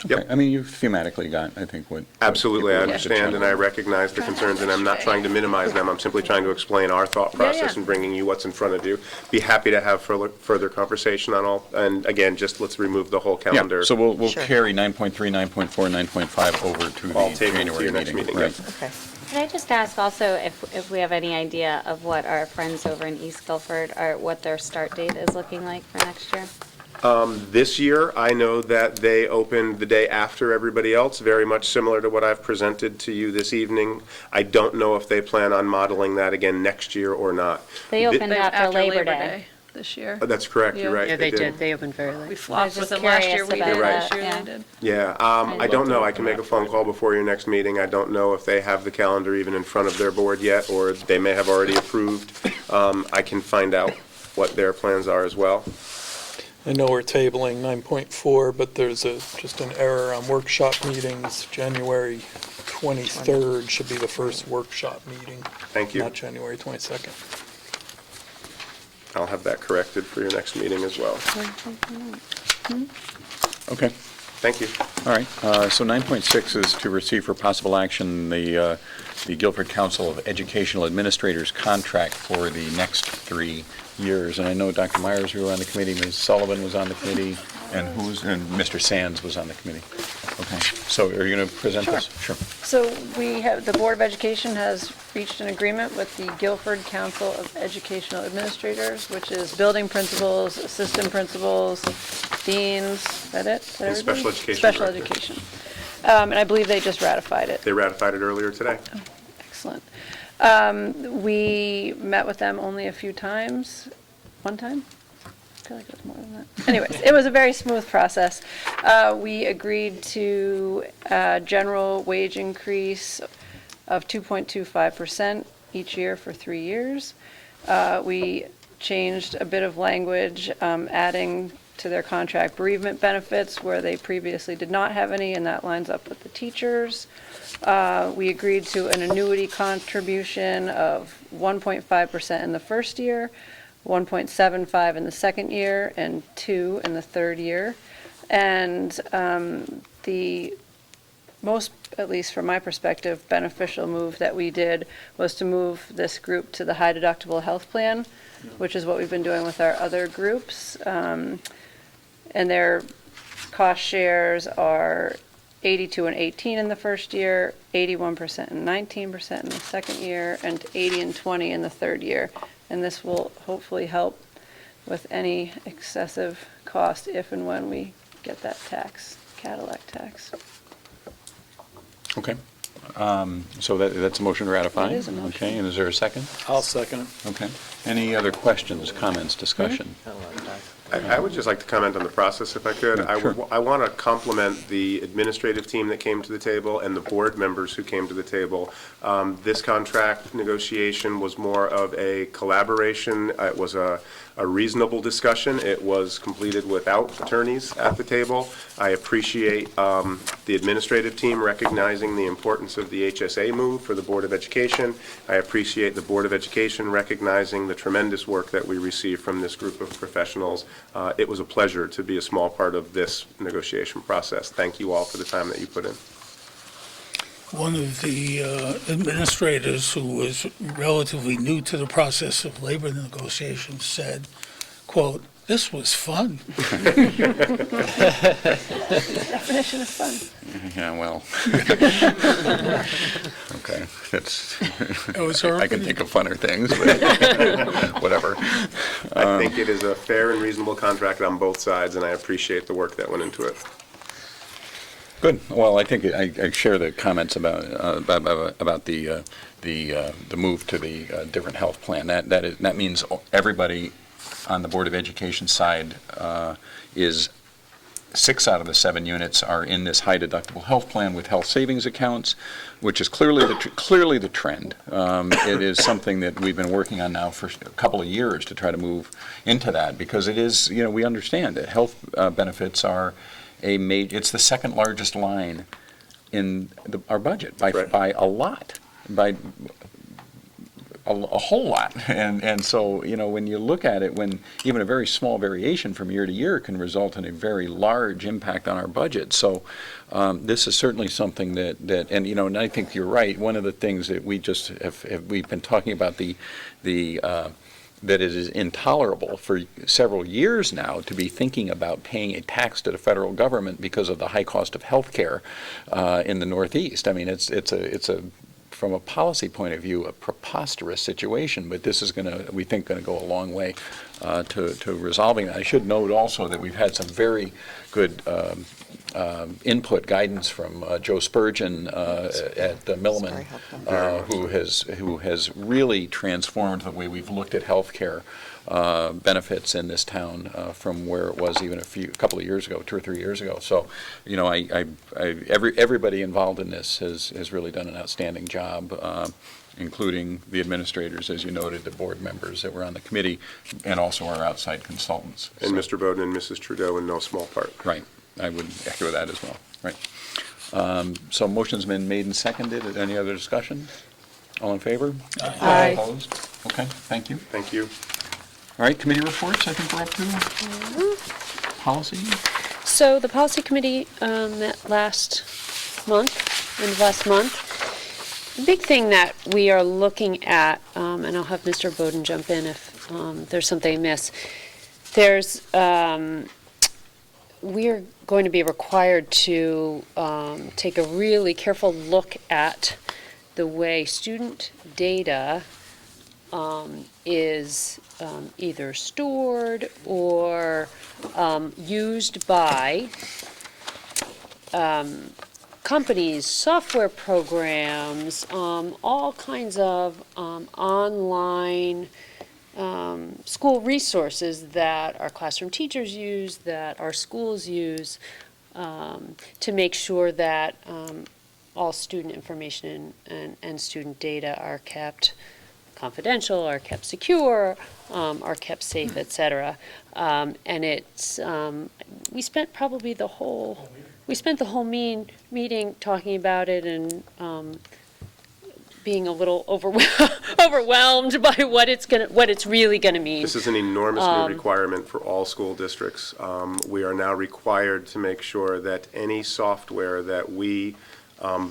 Okay. I mean, you've thematically got, I think, what. Absolutely, I what understand, and I recognize the concerns, and I'm not trying to minimize them. I'm simply trying to explain our thought Yeah, yeah. process and bringing you what's in front of you. Be happy to have further conversation on all, and again, just let's remove the whole calendar. Yeah, so we'll Sure. carry 9.3, 9.4, 9.5 over to All the tabled to January your next meeting. meeting, Right. yes. Okay. Could I just ask also if we have any idea of what our friends over in East Guilford are, what their start date is looking like for next year? This year, I know that they opened the day after everybody else, very much similar to what I've presented to you this evening. I don't know if they plan on modeling that again next year or not. They opened after Labor Day. This year. That's correct, you're Yeah. right. Yeah, they did. They opened very late. We flopped just with them last year, curious we about did, that, this year yeah. they did. Yeah, I don't know, I can make a phone call before your next meeting. I don't know if they have the calendar even in front of their board yet, or they may have already approved. I can find out what their plans are as well. I know we're tabling 9.4, but there's just an error on workshop meetings. January 23rd should be the first workshop meeting, Thank you. not January 22nd. I'll have that corrected for your next meeting as well. Okay. Thank you. All right, so 9.6 is to receive for possible action the Guilford Council of Educational Administrators contract for the next 3 years. And I know Dr. Myers, you were on the committee, Ms. Sullivan was on the committee, and Mr. Sands was on the committee. Okay, so are you going to present this? Sure. So the Board of Education has reached an agreement with the Guilford Council of Educational Administrators, which is building principals, assistant principals, deans, is that it? Is that And special everybody? education Special director. education. And I believe they just ratified it. They ratified it earlier today. Excellent. We met with them only a few times. One time? I feel like it was more than that. Anyways, it was a very smooth process. We agreed to a general wage increase of 2.25% each year for 3 years. We changed a bit of language, adding to their contract bereavement benefits where they previously did not have any, and that lines up with the teachers. We agreed to an annuity contribution of 1.5% in the first year, 1.75 in the second year, and 2 in the third year. And the most, at least from my perspective, beneficial move that we did was to move this group to the high deductible health plan, which is what we've been doing with our other groups. And their cost shares are 82 and 18 in the first year, 81% and 19% in the second year, and 80 and 20 in the third year. And this will hopefully help with any excessive cost if and when we get that tax, Cadillac tax. Okay. So that's a motion to ratify? It is a motion. Okay, and is there a second? I'll second it. Okay. Any other questions, comments, discussion? I would just like to comment on the process if I could. Yeah, sure. I want to compliment the administrative team that came to the table and the board members who came to the table. This contract negotiation was more of a collaboration. It was a reasonable discussion. It was completed without attorneys at the table. I appreciate the administrative team recognizing the importance of the HSA move for the Board of Education. I appreciate the Board of Education recognizing the tremendous work that we received from this group of professionals. It was a pleasure to be a small part of this negotiation process. Thank you all for the time that you put in. One of the administrators who was relatively new to the process of labor negotiations said, quote, "This was fun." Definition of fun. Yeah, well. Okay, that's, was her I can think of funner things, but whatever. I think it is a fair and reasonable contract on both sides, and I appreciate the work that went into it. Good. Well, I think I share the comments about the move to the different health plan. That means everybody on the Board of Education side is 6 out of the 7 units are in this high deductible health plan with health savings accounts, which is clearly the trend. It is something that we've been working on now for a couple of years to try to move into that, because it is, we understand that health benefits are it's the second largest line in our budget by a lot, by a whole lot. And so, you know, when you look at it, when even a very small variation from year to year can result in a very large impact on our budget. So this is certainly something that, and, you know, and I think you're right, one of the things that we just we've been talking about that it is intolerable for several years now to be thinking about paying a tax to the federal government because of the high cost of health care in the Northeast. I mean, it's a from a policy point of view, a preposterous situation, but this is we think, going to go a long way to resolving that. I should note also that we've had some very good input guidance from Joe Spurgeon at Milliman, who has really transformed the way we've looked at healthcare benefits in this town from where it was even a couple of years ago, 2 or 3 years ago. So, you know, everybody involved in this has really done an outstanding job, including the administrators, as you noted, the board members that were on the committee, and also our outside consultants. And Mr. Bowden and Mrs. Trudeau in no small part. Right. I would echo that as well. Right. So motion's been made and seconded. Any other discussion? All in favor? Aye. Opposed? Okay, thank you. Thank you. All right, committee reports, I think we're up to. Policy? So the policy committee met last month. The big thing that we are looking at, and I'll have Mr. Bowden jump in if there's something I miss, we're going to be required to take a really careful look at the way student data is either stored or used by companies, software programs, all kinds of online school resources that our classroom teachers use, that our schools use, to make sure that all student information and student data are kept confidential, are kept secure, are kept safe, et cetera. And it's, we spent probably the whole meeting talking about it and being a little overwhelmed by what it's really gonna mean. This is an enormous new requirement for all school districts. We are now required to make sure that any software that we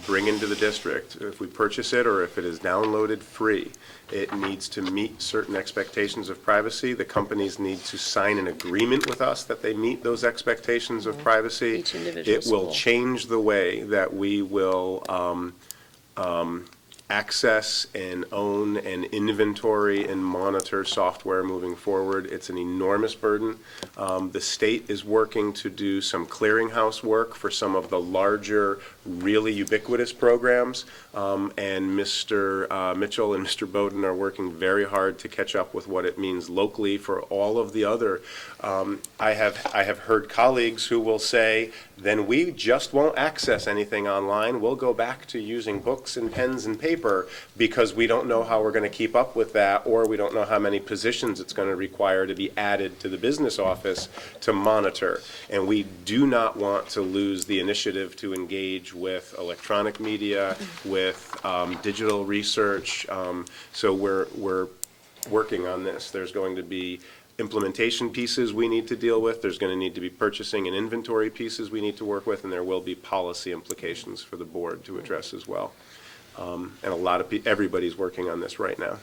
bring into the district, if we purchase it or if it is downloaded free, it needs to meet certain expectations of privacy. The companies need to sign an agreement with us that they meet those expectations of privacy. Each individual It will school. change the way that we will access and own and inventory and monitor software moving forward. It's an enormous burden. The state is working to do some clearinghouse work for some of the larger, really ubiquitous programs, and Mr. Mitchell and Mr. Bowden are working very hard to catch up with what it means locally for all of the other. I have heard colleagues who will say, then we just won't access anything online. We'll go back to using books and pens and paper because we don't know how we're going to keep up with that, or we don't know how many positions it's going to require to be added to the business office to monitor. And we do not want to lose the initiative to engage with electronic media, with digital research. So we're working on this. There's going to be implementation pieces we need to deal with. There's going to need to be purchasing and inventory pieces we need to work with, and there will be policy implications for the board to address as well. And a lot of everybody's working on this right now.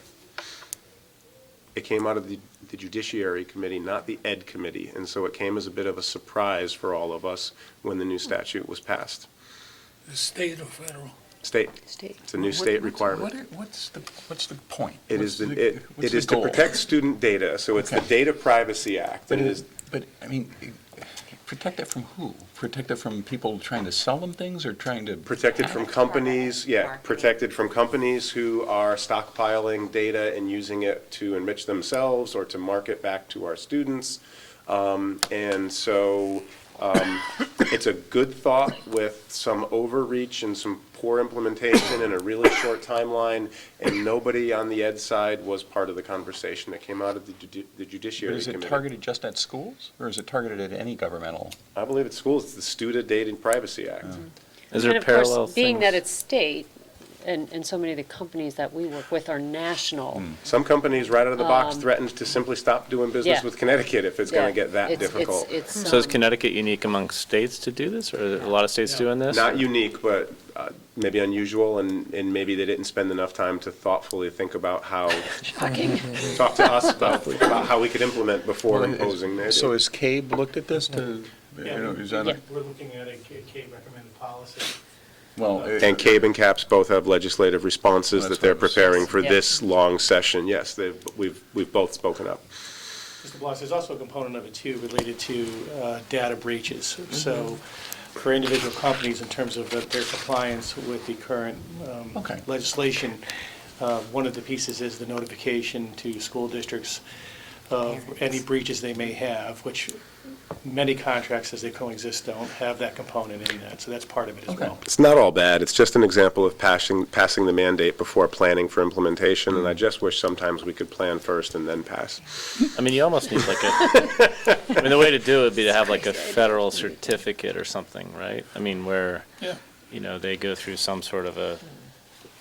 It came out of the Judiciary Committee, not the Ed Committee, and so it came as a bit of a surprise for all of us when the new statute was passed. The state or federal? State. It's a new state requirement. What's the point? It What's is the- it what's the is to goal? protect student data, so it's the Okay. Data Privacy Act. But and it is I mean, protect it from who? Protect it from people trying to sell them things or trying to? protected from companies, protected from companies who are stockpiling data and using it to enrich themselves or to market back to our students. And so it's a good thought with some overreach and some poor implementation and a really short timeline, and nobody on the ed side was part of the conversation that came out of the Judiciary But is Committee. it targeted just at schools, or is it targeted at any governmental? I believe it's schools. It's the Student Data and Privacy Act. Is there And of course, parallel being things? that it's state, and so many of the companies that we work with are national. Some companies right out of the box threatened to simply stop doing business yeah. with Connecticut if it's going to Yeah. get that It's- difficult. So is Connecticut unique among states to do this, or are there a lot of states doing this? Not unique, but maybe unusual, and maybe they didn't spend enough time to thoughtfully think about how, talk to us about how we could implement before imposing mandates. So has CABE looked at this to, is that, a- We're looking at a CABE recommended policy. well, And CABE and CAPS both have legislative responses That's that they're what I was preparing for Yeah. this long session. Yes, we've both spoken up. Mr. Blas, there's also a component of it too related to data breaches. So for individual companies, in terms of their compliance with the current Okay. legislation, one of the pieces is the notification to school districts of any breaches they may have, which many contracts as they coexist don't have that component in that. So that's part of it as Okay. well. It's not all bad. It's just an example of passing the mandate before planning for implementation, and I just wish sometimes we could plan first and then pass. I mean, you almost need like I mean, the way to do it would be to have like a federal certificate or something, right? I mean, where, Yeah. you know, they go through some sort of a,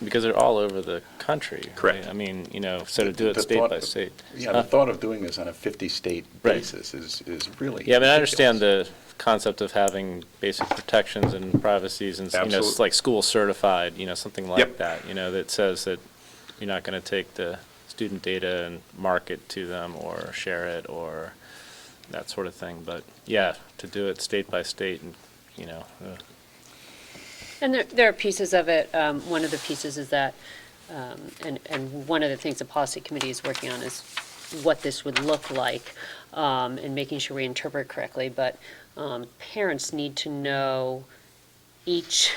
because they're all over the country. right? Correct. I mean, you know, so to do it The state thought- by state. yeah, the thought of doing this on a 50-state Right. basis is really. Yeah, I mean, I understand the concept of having basic protections and privacies and, you know, it's Absolutely. like school certified, you know, something like Yep. that, you know, that says that you're not going to take the student data and market to them or share it or that sort of thing. But yeah, to do it state by state and, you know, And there are pieces of it, one of the pieces is that, and one of the things the policy committee is working on is what this would look like, and making sure we interpret correctly, but parents need to know each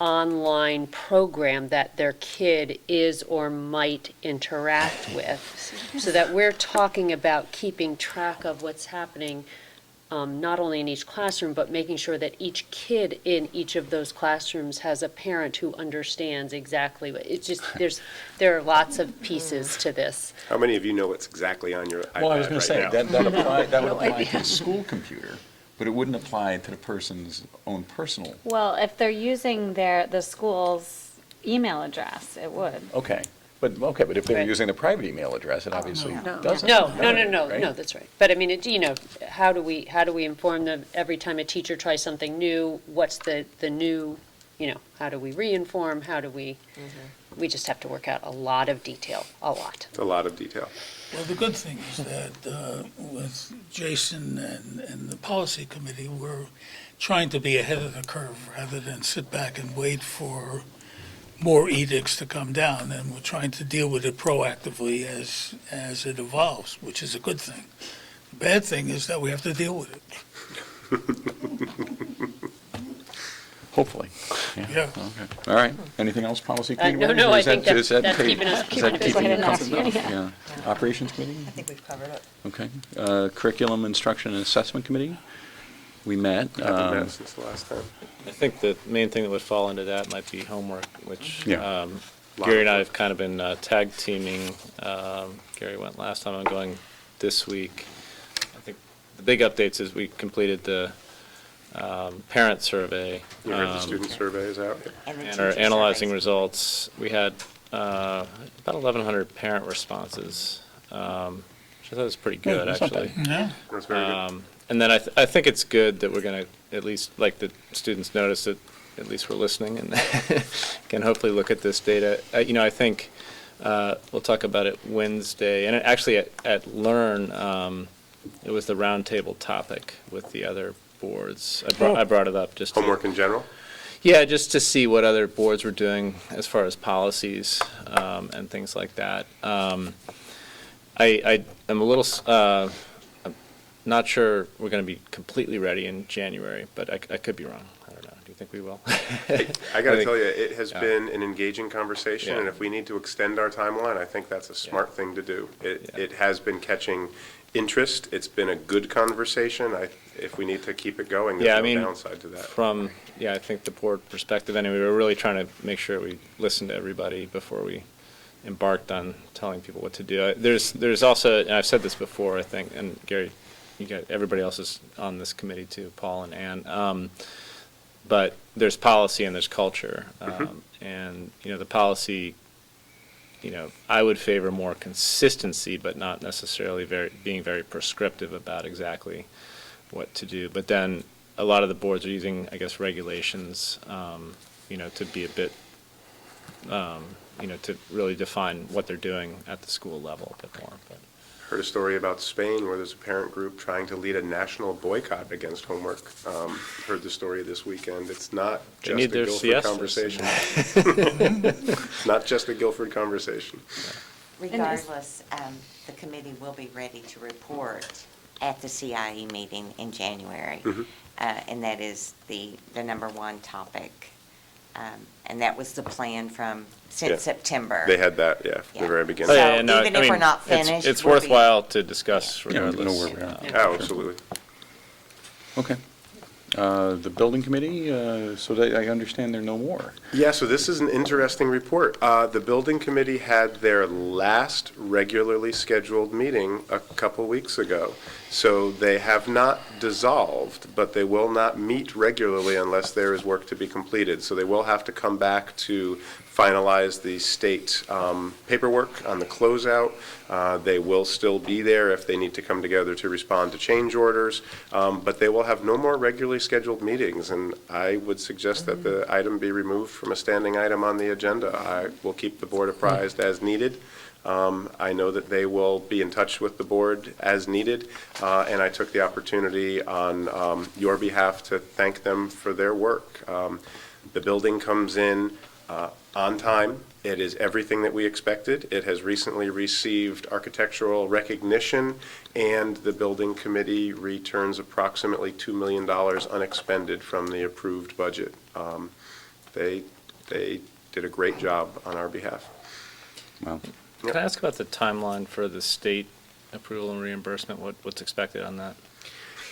online program that their kid is or might interact with, so that we're talking about keeping track of what's happening, not only in each classroom, but making sure that each kid in each of those classrooms has a parent who understands exactly what, it's just, there are lots of pieces to this. How many of you know what's exactly on your iPad Well, I was going to say, right now? that would apply to the school computer, but it wouldn't apply to the person's own personal. Well, if they're using the school's email address, it would. Okay, but if they're Right. using the private email address, it obviously No. doesn't. No, right? that's right. But I mean, you know, how do we inform them every time a teacher tries something new? What's the new, you know, how do we re-inform? How do we, we just have to work out a lot of detail, a lot. It's a lot of detail. Well, the good thing is that with Jason and the policy committee, we're trying to be ahead of the curve rather than sit back and wait for more edicts to come down, and we're trying to deal with it proactively as it evolves, which is a good thing. The bad thing is that we have to deal with it. Hopefully. Yeah. Okay. All right. Anything else, policy No, committee? no, Or I is think that- is that's that pretty- keeping us- is keeping that us busy. keeping Go ahead us and ask. Yeah. Operations committee? I think we've covered it. Okay. Curriculum, instruction, and assessment committee? We met. Haven't met since the last time. I think the main thing that would fall into that might be homework, which Yeah. Gary and I have kind of been tag teaming. Gary went last time, I'm going this week. I think the big updates is we completed the parent survey. You heard the student survey is out. And are analyzing results. We had about 1,100 parent responses, which I thought was pretty good, that's not actually. bad. Yeah. That's very good. And then I think it's good that we're going to, at least, like, the students notice that at least we're listening and can hopefully look at this data. You know, I think we'll talk about it Wednesday. And actually, at Learn, it was the roundtable topic with the other boards. I brought it up just to. Homework in general? Yeah, just to see what other boards were doing as far as policies and things like that. I am a little, I'm not sure we're going to be completely ready in January, but I could be wrong. I don't know. Do you think we will? I got to think- tell you, it has yeah. been an engaging conversation, Yeah. and if we need to extend our timeline, I think that's a smart thing to do. It has been catching interest. It's been a good conversation. If we need to keep it going, Yeah, I there's no mean, downside to that. From, I think the board perspective, anyway, we were really trying to make sure we listened to everybody before we embarked on telling people what to do. There's also, and I've said this before, I think, and Gary, you got, everybody else is on this committee too, Paul and Ann. But there's policy and there's culture. And, the policy, I would favor more consistency, but not necessarily being very prescriptive about exactly what to do. But then a lot of the boards are using, I guess, regulations, to be a bit, to really define what they're doing at the school level a bit more. But Heard a story about Spain where there's a parent group trying to lead a national boycott against homework. Heard the story this weekend. It's not They just need a their Guilford siestas. conversation. Not just a Guilford conversation. Regardless, the committee will be ready to report at the CIE meeting in January. And that is the number one topic. And that was the plan Yeah. since September. They had that, yeah, from the very beginning. So yeah, no, even I if we're mean, not finished, It's we'll be- worthwhile to discuss Yeah, we know regardless. where we are. Oh, absolutely. Okay. The building committee, so I understand there are no more. Yeah, so this is an interesting report. The building committee had their last regularly scheduled meeting a couple weeks ago. So they have not dissolved, but they will not meet regularly unless there is work to be completed. So they will have to come back to finalize the state paperwork on the closeout. They will still be there if they need to come together to respond to change orders, but they will have no more regularly scheduled meetings, and I would suggest that the item be removed from a standing item on the agenda. I will keep the board apprised as needed. I know that they will be in touch with the board as needed, and I took the opportunity on your behalf to thank them for their work. The building comes in on time. It is everything that we expected. It has recently received architectural recognition, and the building committee returns approximately $2 million unexpended from the approved budget. They did a great job on our behalf. Well, Can I ask about the timeline for the state approval and reimbursement? What's expected on that?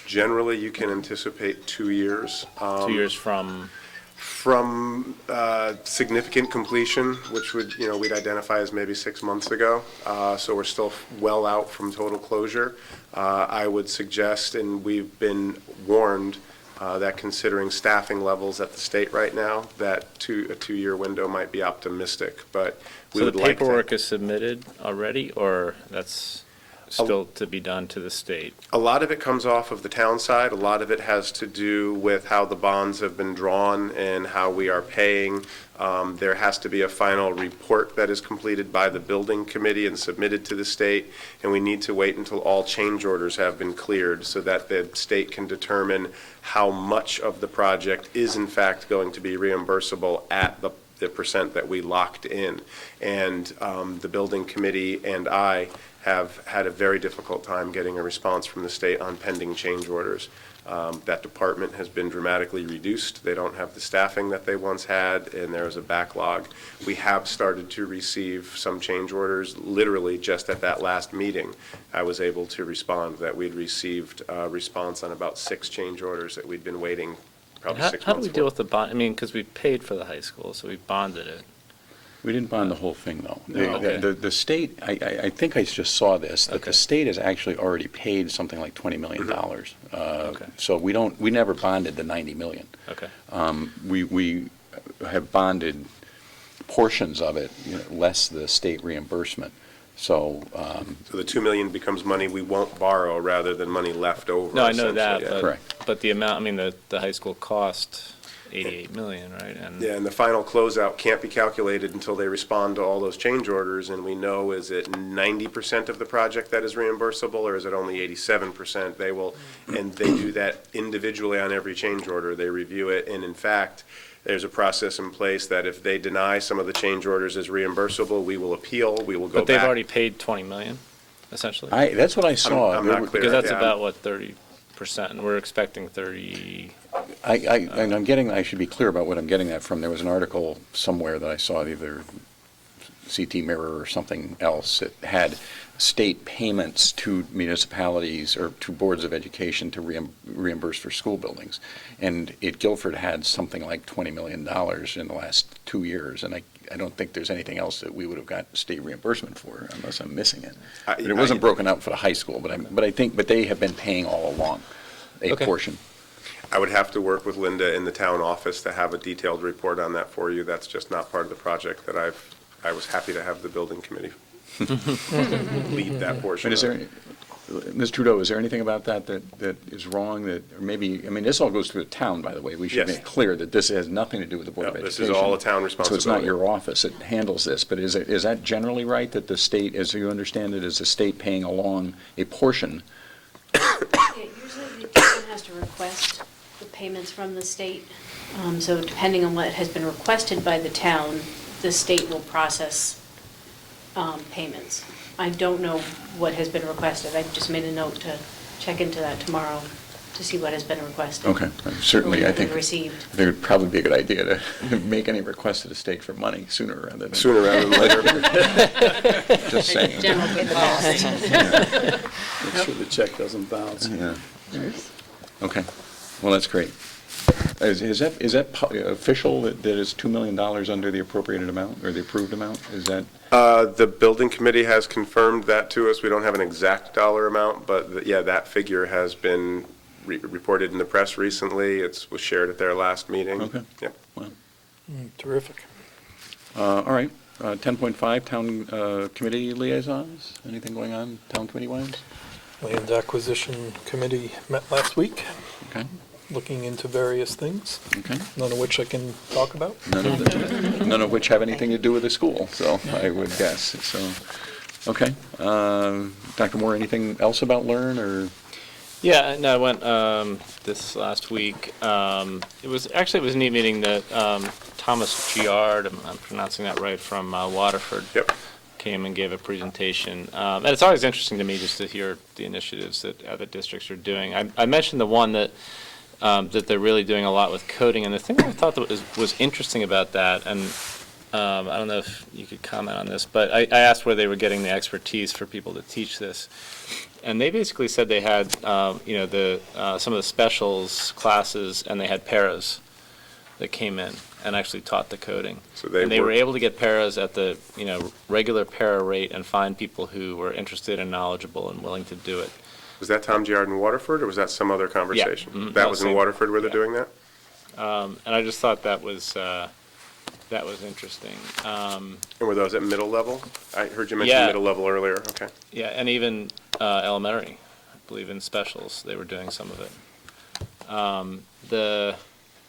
Generally, you can anticipate 2 years. 2 years from? From significant completion, which would, we'd identify as maybe 6 months ago. So we're still well out from total closure. I would suggest, and we've been warned, that considering staffing levels at the state right now, that a 2-year window might be optimistic, but we So would the like to. paperwork is submitted already, or that's still to be done to the state? A lot of it comes off of the town side. A lot of it has to do with how the bonds have been drawn and how we are paying. There has to be a final report that is completed by the building committee and submitted to the state, and we need to wait until all change orders have been cleared so that the state can determine how much of the project is in fact going to be reimbursable at the percent that we locked in. And the building committee and I have had a very difficult time getting a response from the state on pending change orders. That department has been dramatically reduced. They don't have the staffing that they once had, and there is a backlog. We have started to receive some change orders. Literally, just at that last meeting, I was able to respond that we'd received a response on about 6 change orders that we'd been waiting probably 6 months for. How do we deal with the bond? I mean, because we paid for the high school, so we bonded it. we didn't bond the whole thing, though. No, okay. The state, I think I just saw this, that Okay. the state has actually already paid something like $20 million. Okay. So we never bonded the 90 million. Okay. We have bonded portions of it, less the state reimbursement. So, So the 2 million becomes money we won't borrow rather than money left over. No, I know that, essentially, yeah. Correct. but the amount, I mean, the high school cost 88 million, right? And Yeah, and the final closeout can't be calculated until they respond to all those change orders, and we know, is it 90% of the project that is reimbursable, or is it only 87%? They will, and they do that individually on every change order. They review it, and in fact, there's a process in place that if they deny some of the change orders as reimbursable, we will appeal, we will go back. But they've already paid 20 million, essentially? that's what I saw. I'm not clear. Because that's Yeah. about, what, 30%, and we're expecting 30, And I'm getting, I should be clear about what I'm getting that from. There was an article somewhere that I saw, either CT Mirror or something else, that had state payments to municipalities or to boards of education to reimburse for school buildings. And Guilford had something like $20 million in the last 2 years, and I don't think there's anything else that we would have got state reimbursement for, unless I'm missing it. But it wasn't broken out for the high school, but they have been paying all along a Okay. portion. I would have to work with Linda in the town office to have a detailed report on that for you. That's just not part of the project that I was happy to have the building committee lead that portion. But is of there, it. Ms. Trudeau, is there anything about that is wrong, that, or maybe, I mean, this all goes through the town, by the way. We should Yes. make clear that this has nothing to do with the Board of No, this Education. is all a town So it's responsibility. not your office that handles this, but is that generally right, that the state, as you understand it, is the state paying along a portion? Usually the town has to request the payments from the state. So depending on what has been requested by the town, the state will process payments. I don't know what has been requested. I've just made a note to check into that tomorrow to see what has been requested. Okay, certainly, I think, Received. I think it would probably be a good idea to make any request to the state for money sooner rather than. Sooner rather than later. Just saying. General good policy. Make sure the check doesn't bounce. Yeah. Okay, well, that's great. Is that official, that it's $2 million under the appropriated amount, or the approved amount? Is that? The building committee has confirmed that to us. We don't have an exact dollar amount, but yeah, that figure has been reported in the press recently. Was shared at their last meeting. Okay. Yep. Well, Terrific. all right, 10.5, town committee liaisons? Anything going on town committee-wise? Land Acquisition Committee met last week, Okay, looking into various things, okay. none of which I can talk about. None of which have anything to do with the school, so I would guess, so, okay. Dr. Moore, anything else about Learn, or? Yeah, no, I went this last week. It was a neat meeting that Thomas Giard, I'm pronouncing that right, from Waterford. Yep. Came and gave a presentation. And it's always interesting to me just to hear the initiatives that other districts are doing. I mentioned the one that that they're really doing a lot with coding, and the thing that I thought that was interesting about that, and I don't know if you could comment on this, but I asked where they were getting the expertise for people to teach this. And they basically said they had, some of the specials classes, and they had paras that came in and actually taught the coding. So And they were able to get paras at the, regular para rate and find people who were interested and knowledgeable and willing to do it. Was that Tom Giard in Waterford, or was that some other conversation? Mhm. That No, was in same. Waterford where they're Yeah. doing that? And I just thought that was interesting. And were those at middle level? I heard you mention Yeah. middle level earlier, okay. Yeah, and even elementary, I believe in specials, they were doing some of it. The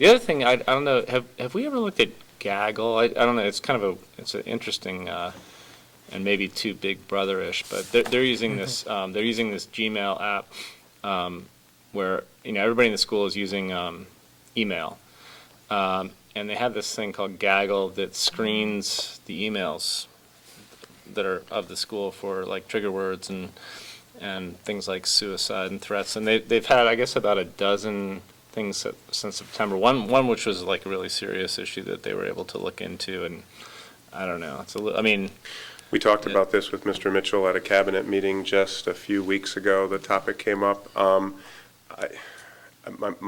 other thing, I don't know, have we ever looked at Gaggle? I don't know, it's an interesting, and maybe too big brother-ish, but they're using this, Gmail app, where, everybody in the school is using email. And they have this thing called Gaggle that screens the emails that are of the school for like trigger words and things like suicide and threats. And they've had, I guess, about a dozen things since September. One which was like a really serious issue that they were able to look into, and I don't know. We talked about this with Mr. Mitchell at a cabinet meeting just a few weeks ago. The topic came up. My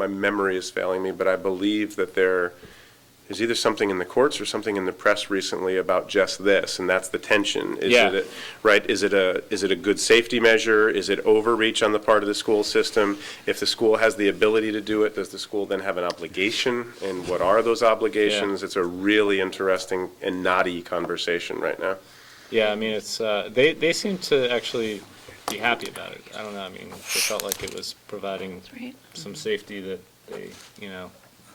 memory is failing me, but I believe that there is either something in the courts or something in the press recently about just this, and that's the tension. Right? Is it a good safety measure? Is it overreach on the part of the school system? If the school has the ability to do it, does the school then have an obligation? And what are those obligations? Yeah. It's a really interesting and knotty conversation right now. Yeah, I mean, it's they seem to actually be happy about it. I don't know. I mean, they felt like it was providing some safety that they,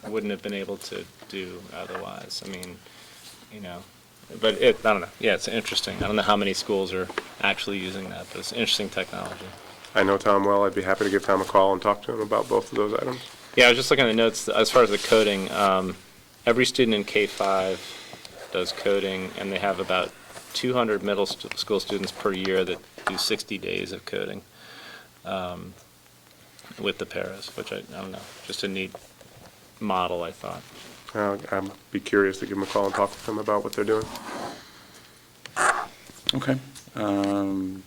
wouldn't have been able to do otherwise. I mean, but I don't know. Yeah, it's interesting. I don't know how many schools are actually using that, but it's interesting technology. I know Tom well. I'd be happy to give Tom a call and talk to him about both of those items. Yeah, I was just looking at the notes. As far as the coding, every student in K-5 does coding, and they have about 200 middle school students per year that do 60 days of coding with the paras, which I don't know, just a neat model, I thought. I'd be curious to give them a call and talk to them about what they're doing. Okay. Item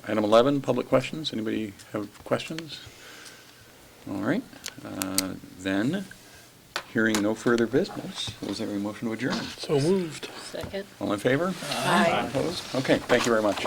11, public questions. Anybody have questions? All right. Then, hearing no further business, is there a motion to adjourn? So moved. Second? All in favor? Aye. Opposed? Okay, thank you very much.